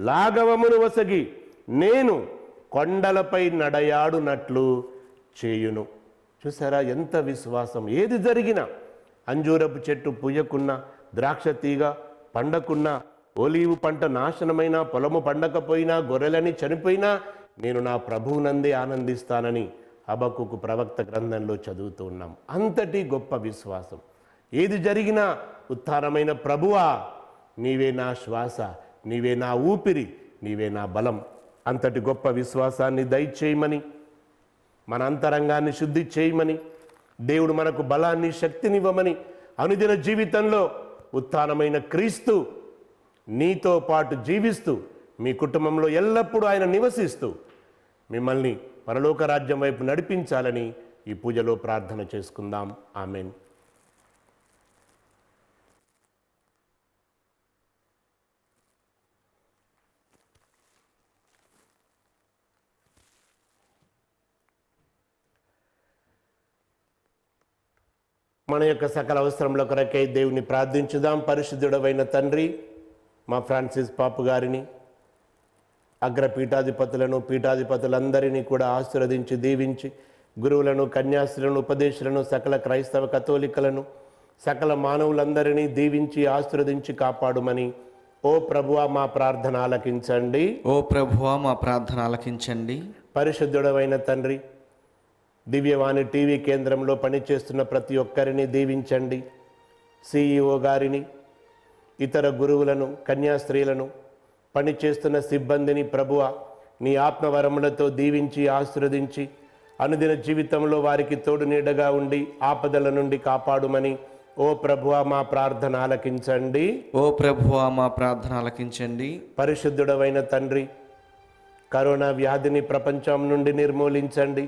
లాఘవమును వసగి, నేను కొండలపై నడయాడునట్లు చేయును. చూసారా ఎంత విశ్వాసం! ఏది జరిగినా, అంజూరపు చెట్టు పూయకున్నా, ద్రాక్ష తీగ పండకున్నా, ఒలీవు పంట నాశనమైనా, పొలము పండకపోయినా, గొర్రెలని చనిపోయినా, నేను నా ప్రభువునందే ఆనందిస్తానని హబక్కుకు ప్రవక్త గ్రంథంలో చదువుతూ ఉన్నాం. అంతటి గొప్ప విశ్వాసం. ఏది జరిగినా ఉత్థానమైన ప్రభువా, నీవే నా శ్వాస, నీవే నా ఊపిరి, నీవే నా బలం. అంతటి గొప్ప విశ్వాసాన్ని దయచేయమని, మన అంతరంగాన్ని శుద్ధి చేయమని, దేవుడు మనకు బలాన్ని, శక్తినివ్వమని, అనుదిన జీవితంలో ఉత్థానమైన క్రీస్తు నీతో పాటు జీవిస్తూ, మీ కుటుంబంలో ఎల్లప్పుడూ ఆయన నివసిస్తూ మిమ్మల్ని పరలోక రాజ్యం వైపు నడిపించాలని ఈ పూజలో ప్రార్థన చేసుకుందాం. ఆమెన్. మన యొక్క సకల అవసరముల కొరకై దేవుని ప్రార్థించుదాం. పరిశుద్ధుడవైన తండ్రి, మా ఫ్రాన్సిస్ పాపు గారిని, అగ్ర పీఠాధిపతులను, పీఠాధిపతులందరినీ కూడా ఆశీర్వదించి దీవించి, గురువులను, కన్యాస్త్రులను, ఉపదేశులను, సకల క్రైస్తవ కథోలికలను, సకల మానవులందరినీ దీవించి ఆశీర్వదించి కాపాడుమని ఓ ప్రభువా మా ప్రార్థన ఆలకించండి. ఓ ప్రభువా మా ప్రార్థన ఆలకించండి. పరిశుద్ధుడవైన తండ్రి, దివ్యవాణి టీవీ కేంద్రంలో పనిచేస్తున్న ప్రతి ఒక్కరిని దీవించండి. సిఇఓ గారిని, ఇతర గురువులను, కన్యాస్త్రీలను, పనిచేస్తున్న సిబ్బందిని ప్రభువా నీ ఆత్మవరములతో దీవించి ఆశీర్వదించి అనుదిన జీవితంలో వారికి తోడు నీడగా ఉండి ఆపదల నుండి కాపాడుమని ఓ ప్రభువా మా ప్రార్థన ఆలకించండి. ఓ ప్రభువా మా ప్రార్థన ఆలకించండి. పరిశుద్ధుడవైన తండ్రి, కరోనా వ్యాధిని ప్రపంచం నుండి నిర్మూలించండి.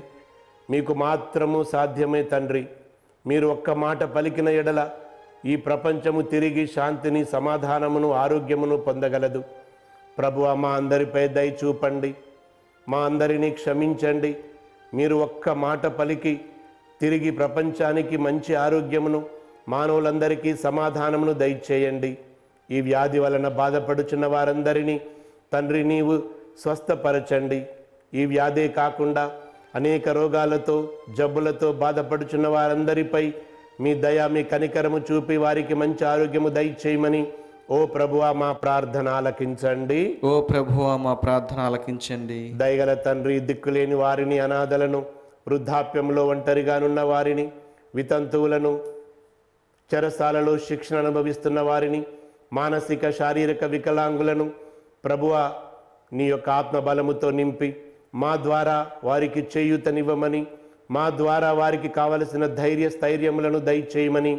మీకు మాత్రము సాధ్యమే తండ్రి. మీరు ఒక్క మాట పలికిన ఎడల ఈ ప్రపంచము తిరిగి శాంతిని, సమాధానమును, ఆరోగ్యమును పొందగలదు. ప్రభువా మా అందరిపై దయ చూపండి, మా అందరినీ క్షమించండి. మీరు ఒక్క మాట పలికి తిరిగి ప్రపంచానికి మంచి ఆరోగ్యమును, మానవులందరికీ సమాధానమును దయచేయండి. ఈ వ్యాధి వలన బాధపడుచున్న వారందరినీ తండ్రి నీవు స్వస్థపరచండి. ఈ వ్యాధే కాకుండా అనేక రోగాలతో, జబ్బులతో బాధపడుచున్న వారందరిపై మీ దయ, మీ కనికరము చూపి వారికి మంచి ఆరోగ్యము దయచేయమని ఓ ప్రభువా మా ప్రార్థన ఆలకించండి. ఓ ప్రభువా మా ప్రార్థన ఆలకించండి. దయగల తండ్రి, దిక్కులేని వారిని, అనాథలను, వృద్ధాప్యంలో ఒంటరిగానున్న వారిని, వితంతువులను, చెరసాలలో శిక్షణ అనుభవిస్తున్న వారిని, మానసిక శారీరక వికలాంగులను ప్రభువా నీ యొక్క ఆత్మబలముతో నింపి మా ద్వారా వారికి చేయూతనివ్వమని, మా ద్వారా వారికి కావలసిన ధైర్య స్థైర్యములను దయచేయమని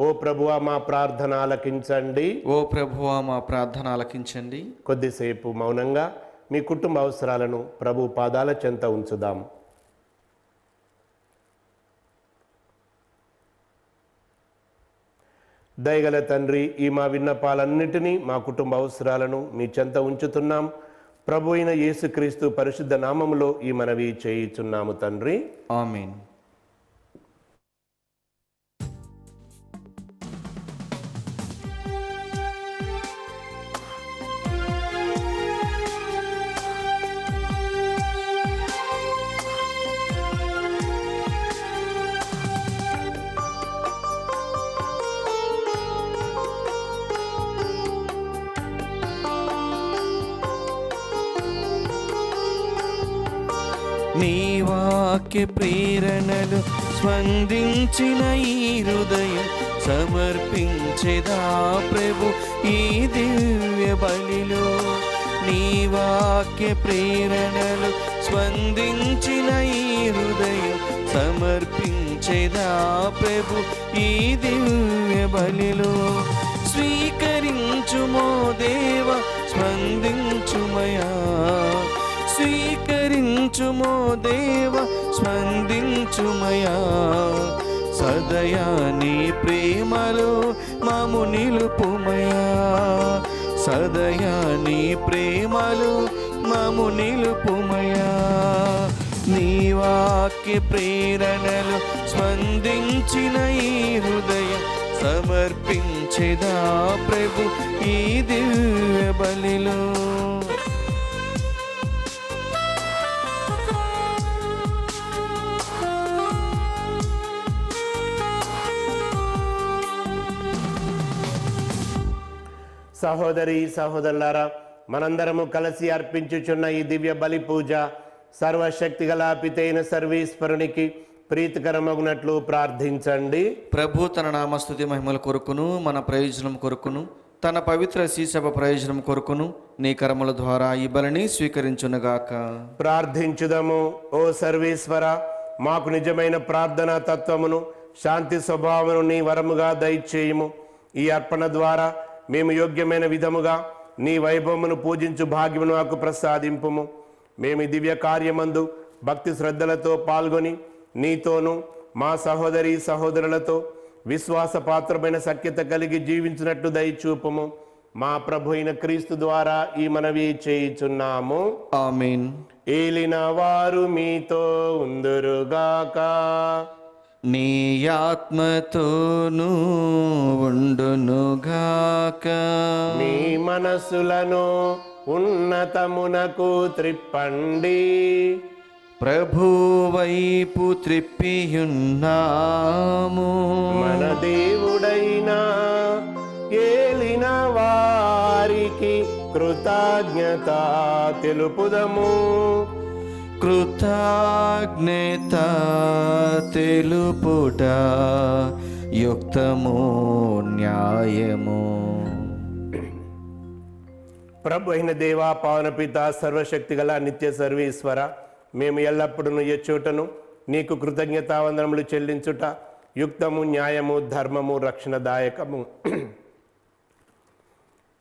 ఓ ప్రభువా మా ప్రార్థన ఆలకించండి. ఓ ప్రభువా మా ప్రార్థన ఆలకించండి. కొద్దిసేపు మౌనంగా మీ కుటుంబ అవసరాలను ప్రభు పాదాల చెంత ఉంచుదాం. దయగల తండ్రి, ఈ మా విన్నపాలన్నిటినీ, మా కుటుంబ అవసరాలను మీ చెంత ఉంచుతున్నాం. ప్రభు అయిన యేసుక్రీస్తు పరిశుద్ధ నామములో ఈ మనవి చేయుచున్నాము తండ్రి. ఆమేన్. నీ వాక్య ప్రేరణలు స్పందించిన ఈ హృదయం సమర్పించెదా ప్రభు ఈ దివ్య బలిలో. నీ వాక్య ప్రేరణలు స్పందించిన ఈ హృదయం సమర్పించెదా ప్రభు ఈ దివ్య బలిలో. స్వీకరించుమో దేవ స్పందించుమయా, స్వీకరించుమో దేవ స్పందించుమయా. సదయా నీ ప్రేమలో మము నిలుపుమయా, సదయా నీ ప్రేమలో మము నిలుపుమయా. నీ వాక్య ప్రేరణలు స్పందించిన ఈ హృదయం సమర్పించెదా ప్రభు ఈ దివ్య బలిలో. సహోదరి సహోదరులారా, మనందరము కలిసి అర్పించుచున్న ఈ దివ్య బలి పూజ సర్వశక్తి గల పితైన సర్వేశ్వరునికి ప్రీతికరమగునట్లు ప్రార్థించండి. ప్రభు తన నామస్తుతి మహిమల కొరకును మన ప్రయోజనం కొరకును తన పవిత్ర శీసభ ప్రయోజనం కొరకును నీ కర్మల ద్వారా ఈ బలిని స్వీకరించునుగాక. ప్రార్థించుదము. ఓ సర్వేశ్వర, మాకు నిజమైన ప్రార్థనా తత్వమును శాంతి స్వభావమును నీ వరముగా దయచేయుము. ఈ అర్పణ ద్వారా మేము యోగ్యమైన విధముగా నీ వైభవమును పూజించు భాగ్యమును మాకు ప్రసాదింపుము. మేము ఈ దివ్య కార్యమందు భక్తి శ్రద్ధలతో పాల్గొని నీతోనూ మా సహోదరి సహోదరులతో విశ్వాసపాత్రమైన సఖ్యత కలిగి జీవించినట్టు దయచూపుము. మా ప్రభు అయిన క్రీస్తు ద్వారా ఈ మనవి చేయుచున్నాము. ఆమేన్. ఏలిన వారు మీతో ఉందురుగాక. నీ ఆత్మతోనూ ఉండునుగాక. మీ మనసులను ఉన్నతమునకు త్రిప్పండి. ప్రభు వైపు త్రిప్పియున్నాము. మన దేవుడైన ఏలిన వారికి కృతజ్ఞత తెలుపుదము. కృతజ్ఞత తెలుపుట యుక్తము న్యాయము. ప్రభు అయిన దేవా, పావన పిత, సర్వశక్తి గల నిత్య సర్వేశ్వర, మేము ఎల్లప్పుడూ ఎచ్చోటను నీకు కృతజ్ఞతావందనములు చెల్లించుట యుక్తము, న్యాయము, ధర్మము, రక్షణదాయకము.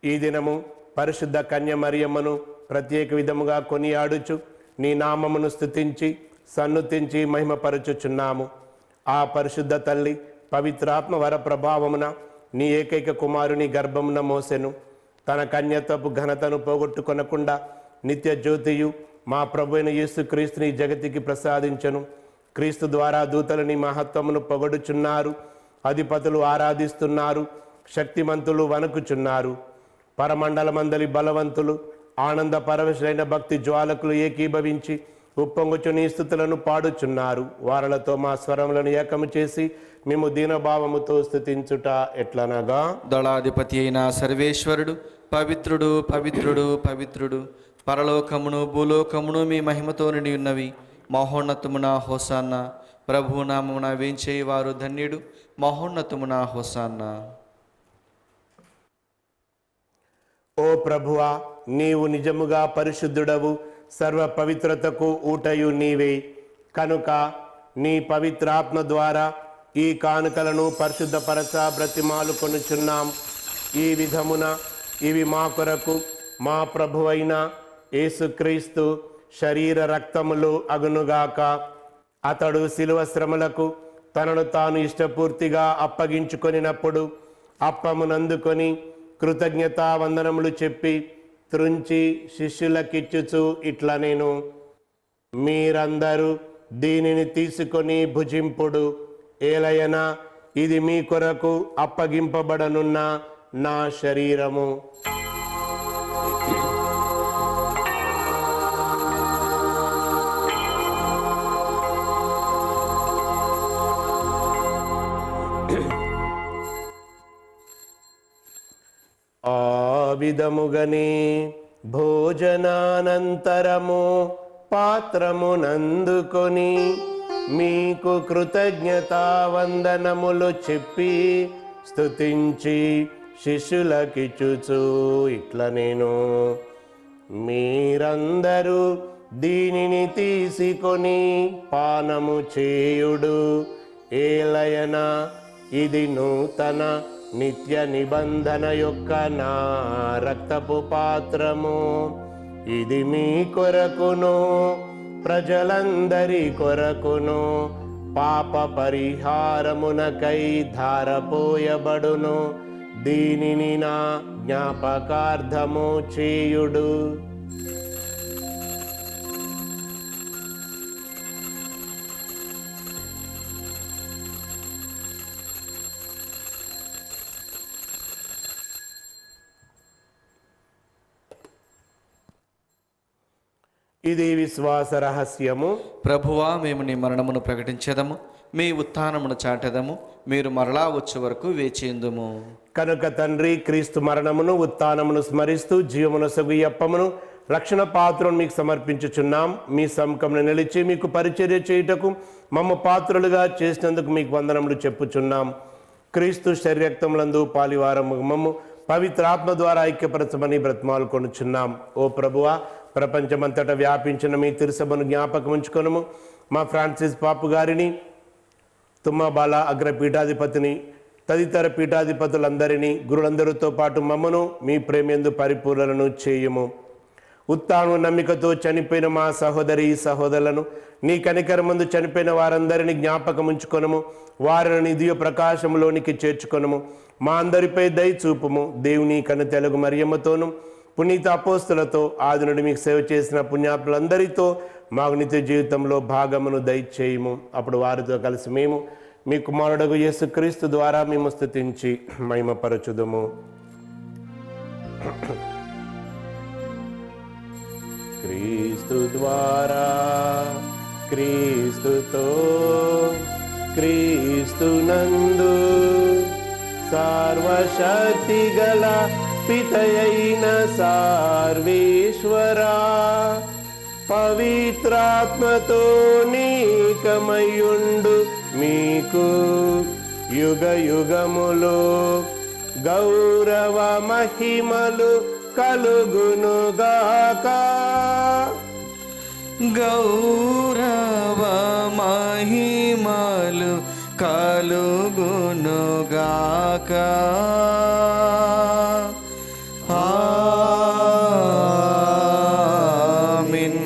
ఈ దినము పరిశుద్ధ కన్య మరియమ్మను ప్రత్యేక విధముగా కొనియాడుచు నీ నామమును స్తుతించి సన్నుతించి మహిమపరచుచున్నాము. ఆ పరిశుద్ధ తల్లి పవిత్రాత్మ వర ప్రభావమున నీ ఏకైక కుమారుని గర్భమున మోసెను. తన కన్యత్వపు ఘనతను పోగొట్టుకొనకుండా నిత్య జ్యోతియు మా ప్రభు అయిన యేసు క్రీస్తుని జగతికి ప్రసాదించను. క్రీస్తు ద్వారా దూతలు నీ మహత్వమును పొగడుచున్నారు, అధిపతులు ఆరాధిస్తున్నారు, శక్తిమంతులు వణకుచున్నారు. పరమండలమందలి బలవంతులు ఆనంద పరవశులైన భక్తి జ్వాలకులు ఏకీభవించి ఉప్పొంగుచు నీ స్తుతులను పాడుచున్నారు. వారలతో మా స్వరములను ఏకము చేసి మేము దీనభావముతో స్తుతించుట ఎట్లనగా, దళాధిపతి అయిన సర్వేశ్వరుడు పవిత్రుడు పవిత్రుడు పవిత్రుడు, పరలోకమును భూలోకమును మీ మహిమతో నిండి ఉన్నవి. మహోన్నతమున హోసాన్న. ప్రభు నామమున వేంచేవారు ధన్యుడు. మహోన్నతమున హోసాన్న. ఓ ప్రభువా, నీవు నిజముగా పరిశుద్ధుడవు, సర్వ పవిత్రతకు ఊటయు నీవే. కనుక నీ పవిత్రాత్మ ద్వారా ఈ కానుకలను పరిశుద్ధపరచ బ్రతిమాలు కొనుచున్నాం. ఈ విధమున ఇవి మా కొరకు మా ప్రభు అయిన యేసుక్రీస్తు శరీర రక్తములు అగునుగాక. అతడు శిలువ శ్రమలకు తనను తాను ఇష్టపూర్తిగా అప్పగించుకొనినప్పుడు అప్పమునందుకొని కృతజ్ఞతా వందనములు చెప్పి త్రుంచి శిష్యులకిచ్చుచు ఇట్లా నేను, మీరందరూ దీనిని తీసుకొని భుజింపుడు. ఏలయనా ఇది మీ కొరకు అప్పగింపబడనున్న నా శరీరము. ఆ విధముగనే భోజనానంతరము పాత్రమునందుకొని మీకు కృతజ్ఞతా వందనములు చెప్పి స్తుతించి శిష్యులకిచ్చుచు ఇట్లా నేను, మీరందరూ దీనిని తీసుకొని పానము చేయుడు. ఏలయనా ఇది నూతన నిత్య నిబంధన యొక్క నా రక్తపు పాత్రము. ఇది మీ కొరకును ప్రజలందరి కొరకును పాప పరిహారమునకై ధారపోయబడును. దీనిని నా జ్ఞాపకార్థము చేయుడు. ఇది విశ్వాస రహస్యము. ప్రభువా, మేము నీ మరణమును ప్రకటించేదము, మీ ఉత్థానమును చాటెదము. మీరు మరలా వచ్చే వరకు వేచియుందుము. కనుక తండ్రి, క్రీస్తు మరణమును ఉత్థానమును స్మరిస్తూ జీవమునసగు ఈ అప్పమును రక్షణ పాత్రను మీకు సమర్పించుచున్నాం. మీ సముఖమును నిలిచి మీకు పరిచర్య చేయుటకు మమ్మ పాత్రులుగా చేసినందుకు మీకు వందనములు చెప్పుచున్నాం. క్రీస్తు శరీరక్తములందు పాలివారము మమ్ము పవిత్రాత్మ ద్వారా ఐక్యపరచమని బ్రతిమాలు కొనుచున్నాం. ఓ ప్రభువా, ప్రపంచమంతటా వ్యాపించిన మీ తిరుసభను జ్ఞాపకం ఉంచుకొనుము. మా ఫ్రాన్సిస్ పాపు గారిని, తుమ్మబాల అగ్రపీఠాధిపతిని, తదితర పీఠాధిపతులందరినీ, గురులందరితో పాటు మమ్మను మీ ప్రేమేందు పరిపూర్ణలను చేయుము. ఉత్తాను నమ్మికతో చనిపోయిన మా సహోదరి సహోదరులను, నీ కనికరమందు చనిపోయిన వారందరినీ జ్ఞాపకం ఉంచుకొనుము. వారిని నీ దివ్య ప్రకాశంలోనికి చేర్చుకొనుము. మా అందరిపై దయ చూపుము. దేవుని కను తెలుగు మరియమ్మతోను పునీత అపోస్తులతో ఆది నుండి మీకు సేవ చేసిన పుణ్యాత్ములందరితో మాకు నిత్య జీవితంలో భాగమును దయచేయము. అప్పుడు వారితో కలిసి మేము మీ కుమారుడగు యేసుక్రీస్తు ద్వారా మేము స్తుతించి మహిమపరచుదుము. క్రీస్తు ద్వారా, క్రీస్తుతో, క్రీస్తునందు సర్వశక్తి గల పితయైన సర్వేశ్వరా, పవిత్రాత్మతో నీకమయుండు మీకు యుగ యుగములు గౌరవ మహిమలు కలుగునుగాక. గౌరవ మహిమలు కలుగునుగాక. ఆమేన్.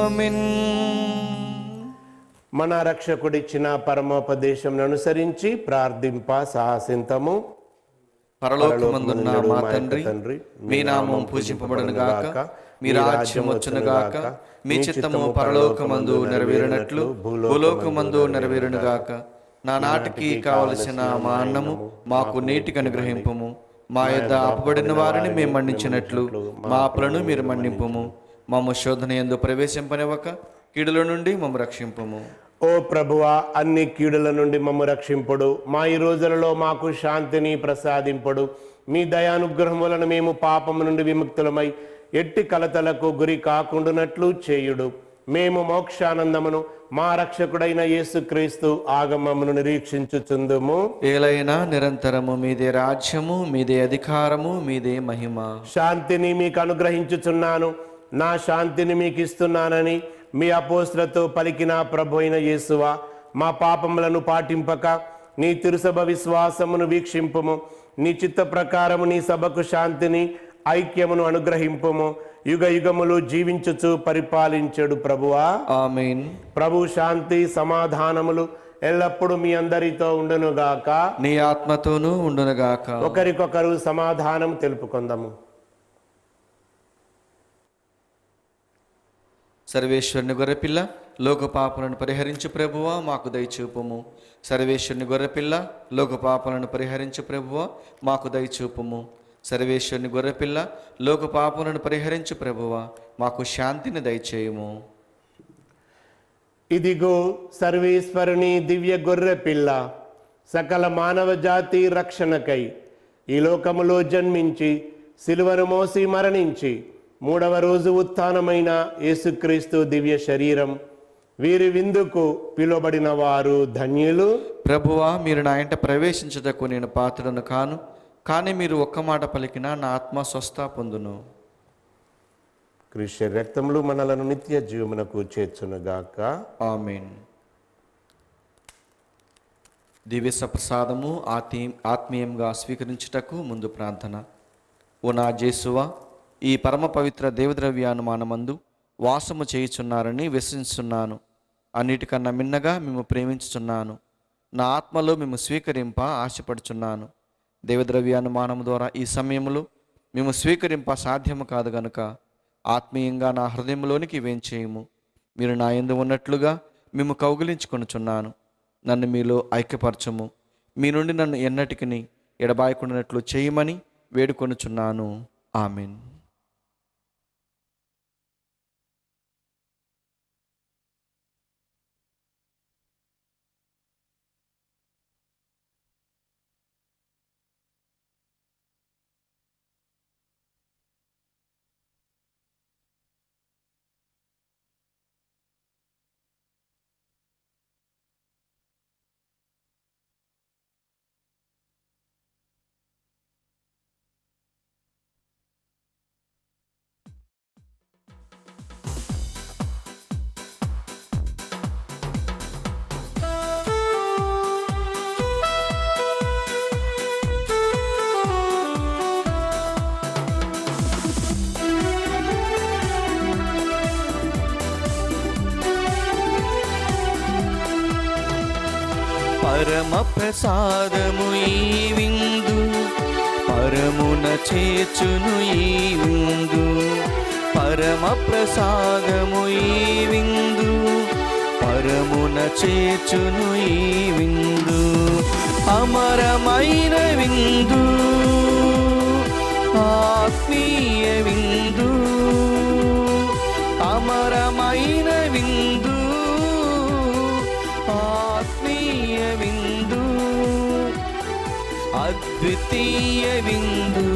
ఆమేన్. మన రక్షకుడిచ్చిన పరమోపదేశం అనుసరించి ప్రార్థింప సాహసింతము. పరలోకమందున్న మా తండ్రి, మీ నామం పూజింపబడును గాక, మీ రాజ్యం వచ్చును గాక, మీ చిత్తము పరలోకమందు నెరవేరినట్లు భూలోకమందు నెరవేరును గాక. నా నాటికి కావలసిన మా అన్నము మాకు నేటికి అనుగ్రహింపుము. మా యొద్ద అప్పబడిన వారిని మేము మన్నించినట్లు మా అప్పులను మీరు మన్నింపుము. మమ్మ శోధన యందు ప్రవేశింపనివ్వక కీడుల నుండి మమ్మ రక్షింపుము. ఓ ప్రభువా, అన్ని కీడుల నుండి మమ్ము రక్షింపుడు. మా ఈ రోజులలో మాకు శాంతిని ప్రసాదింపుడు. మీ దయానుగ్రహములను మేము పాపము నుండి విముక్తులమై ఎట్టి కలతలకు గురి కాకుండానట్లు చేయుడు. మేము మోక్షానందమును మా రక్షకుడైన యేసుక్రీస్తు ఆగమమును నిరీక్షించుచుందుము. ఏలైనా నిరంతరము మీదే రాజ్యము, మీదే అధికారము, మీదే మహిమ. శాంతిని మీకు అనుగ్రహించుచున్నాను, నా శాంతిని మీకు ఇస్తున్నానని మీ అపోస్తులతో పలికిన ప్రభు అయిన యేసువా, మా పాపములను పాటింపక నీ తిరుసభ విశ్వాసమును వీక్షింపుము. నీ చిత్త ప్రకారము నీ సభకు శాంతిని ఐక్యమును అనుగ్రహింపుము. యుగ యుగములు జీవించుచు పరిపాలించెడు ప్రభువా. ఆమేన్. ప్రభు శాంతి సమాధానములు ఎల్లప్పుడూ మీ అందరితో ఉండునుగాక. నీ ఆత్మతోనూ ఉండునుగాక. ఒకరికొకరు సమాధానం తెలుపుకుందాము. సర్వేశ్వరుని గొర్రెపిల్ల, లోక పాపలను పరిహరించు ప్రభువా, మాకు దయచూపుము. సర్వేశ్వరుని గొర్రెపిల్ల, లోక పాపలను పరిహరించు ప్రభువా, మాకు దయచూపుము. సర్వేశ్వరుని గొర్రెపిల్ల, లోక పాపలను పరిహరించు ప్రభువా, మాకు శాంతిని దయచేయుము. ఇదిగో సర్వేశ్వరుని దివ్య గొర్రె పిల్ల, సకల మానవ జాతి రక్షణకై ఈ లోకములో జన్మించి సిలువను మోసి మరణించి మూడవ రోజు ఉత్థానమైన యేసుక్రీస్తు దివ్య శరీరం. వీరి విందుకు పిలువబడిన వారు ధన్యులు. ప్రభువా, మీరు నా ఇంట ప్రవేశించుటకు నేను పాత్రను కాను, కానీ మీరు ఒక్క మాట పలికినా నా ఆత్మ స్వస్థ పొందును. క్రీస్తు రక్తములు మనలను నిత్య జీవమునకు చేర్చునుగాక. ఆమేన్. దివ్య ప్రసాదము ఆత్మీయంగా స్వీకరించుటకు ముందు ప్రార్థన. ఓ నా జేసువా, ఈ పరమ పవిత్ర దేవద్రవ్యానుమానమందు వాసము చేయుచున్నారని విశ్వసిస్తున్నాను. అన్నిటికన్నా మిన్నగా మేము ప్రేమించుచున్నాను. నా ఆత్మలో మేము స్వీకరింప ఆశపడుచున్నాను. దేవద్రవ్యానుమానము ద్వారా ఈ సమయంలో మేము స్వీకరింప సాధ్యము కాదు గనుక ఆత్మీయంగా నా హృదయంలోనికి వేంచేయము. మీరు నా యందు ఉన్నట్లుగా మేము కౌగిలించుకొనుచున్నాను. నన్ను మీలో ఐక్యపరచము. మీ నుండి నన్ను ఎన్నటికి ఎడబాయకుండానట్లు చేయమని వేడుకొనుచున్నాను. ఆమెన్. పరమ ప్రసాదము ఈ విందు, పరమున చేర్చును ఈ విందు. పరమ ప్రసాదము ఈ విందు, పరమున చేర్చును ఈ విందు. అమరమైన విందు, ఆత్మీయ విందు. అమరమైన విందు, ఆత్మీయ విందు. అద్వితీయ విందు,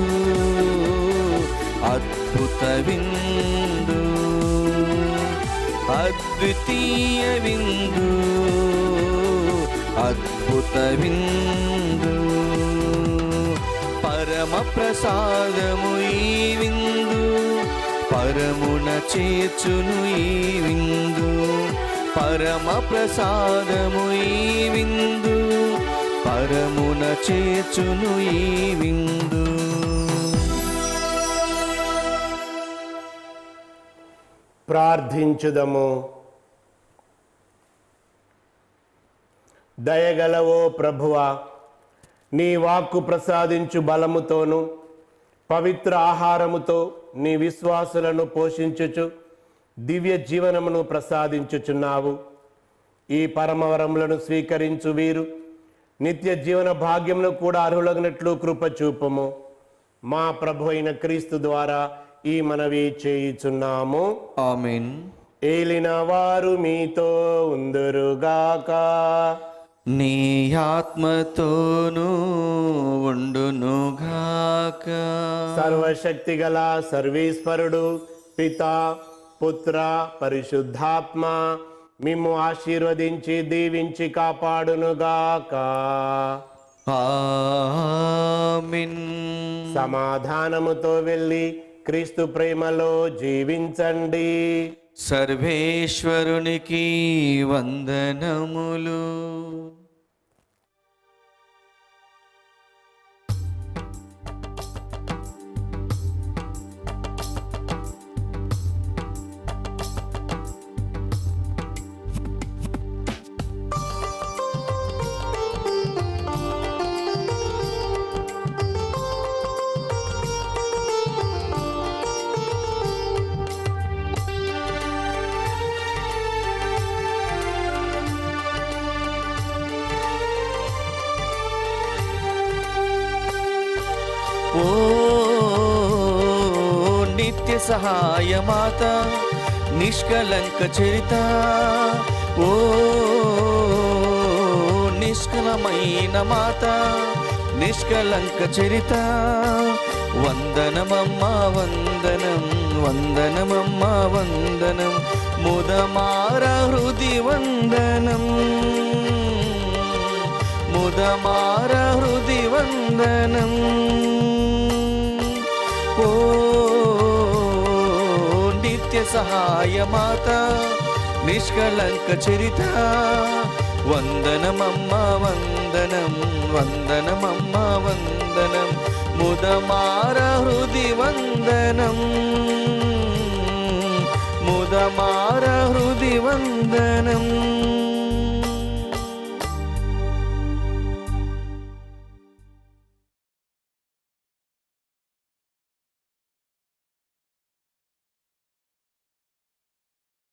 అద్భుత విందు. అద్వితీయ విందు, అద్భుత విందు. పరమ ప్రసాదము ఈ విందు, పరమున చేర్చును ఈ విందు. పరమ ప్రసాదము ఈ విందు, పరమున చేర్చును ఈ విందు. ప్రార్థించుదము. దయగలవో ప్రభువా, నీ వాక్కు ప్రసాదించు బలముతోను పవిత్ర ఆహారముతో నీ విశ్వాసులను పోషించుచు దివ్య జీవనమును ప్రసాదించుచున్నావు. ఈ పరమవరములను స్వీకరించు వీరు నిత్య జీవన భాగ్యమును కూడా అర్హులగినట్లు కృప చూపము. మా ప్రభు అయిన క్రీస్తు ద్వారా ఈ మనవి చేయుచున్నాము. ఆమేన్. ఏలిన వారు మీతో ఉందురుగాక. నీ ఆత్మతోనూ ఉండునుగాక. సర్వశక్తి గల సర్వేశ్వరుడు పితా పుత్ర పరిశుద్ధాత్మ మిమ్ము ఆశీర్వదించి దీవించి కాపాడునుగాక. ఆమేన్. సమాధానముతో వెళ్ళి క్రీస్తు ప్రేమలో జీవించండి. సర్వేశ్వరునికి వందనములు. ఓ నిత్య సహాయ మాత, నిష్కలంక చరిత. ఓ నిష్కలమైన మాత, నిష్కలంక చరిత. వందనమమ్మ వందనం, వందనమమ్మ వందనం. ముదమార హృది వందనం, ముదమార హృది వందనం. ఓ నిత్య సహాయ మాత, నిష్కలంక చరిత. వందనమమ్మ వందనం, వందనమమ్మ వందనం. ముదమార హృది వందనం, ముదమార హృది వందనం.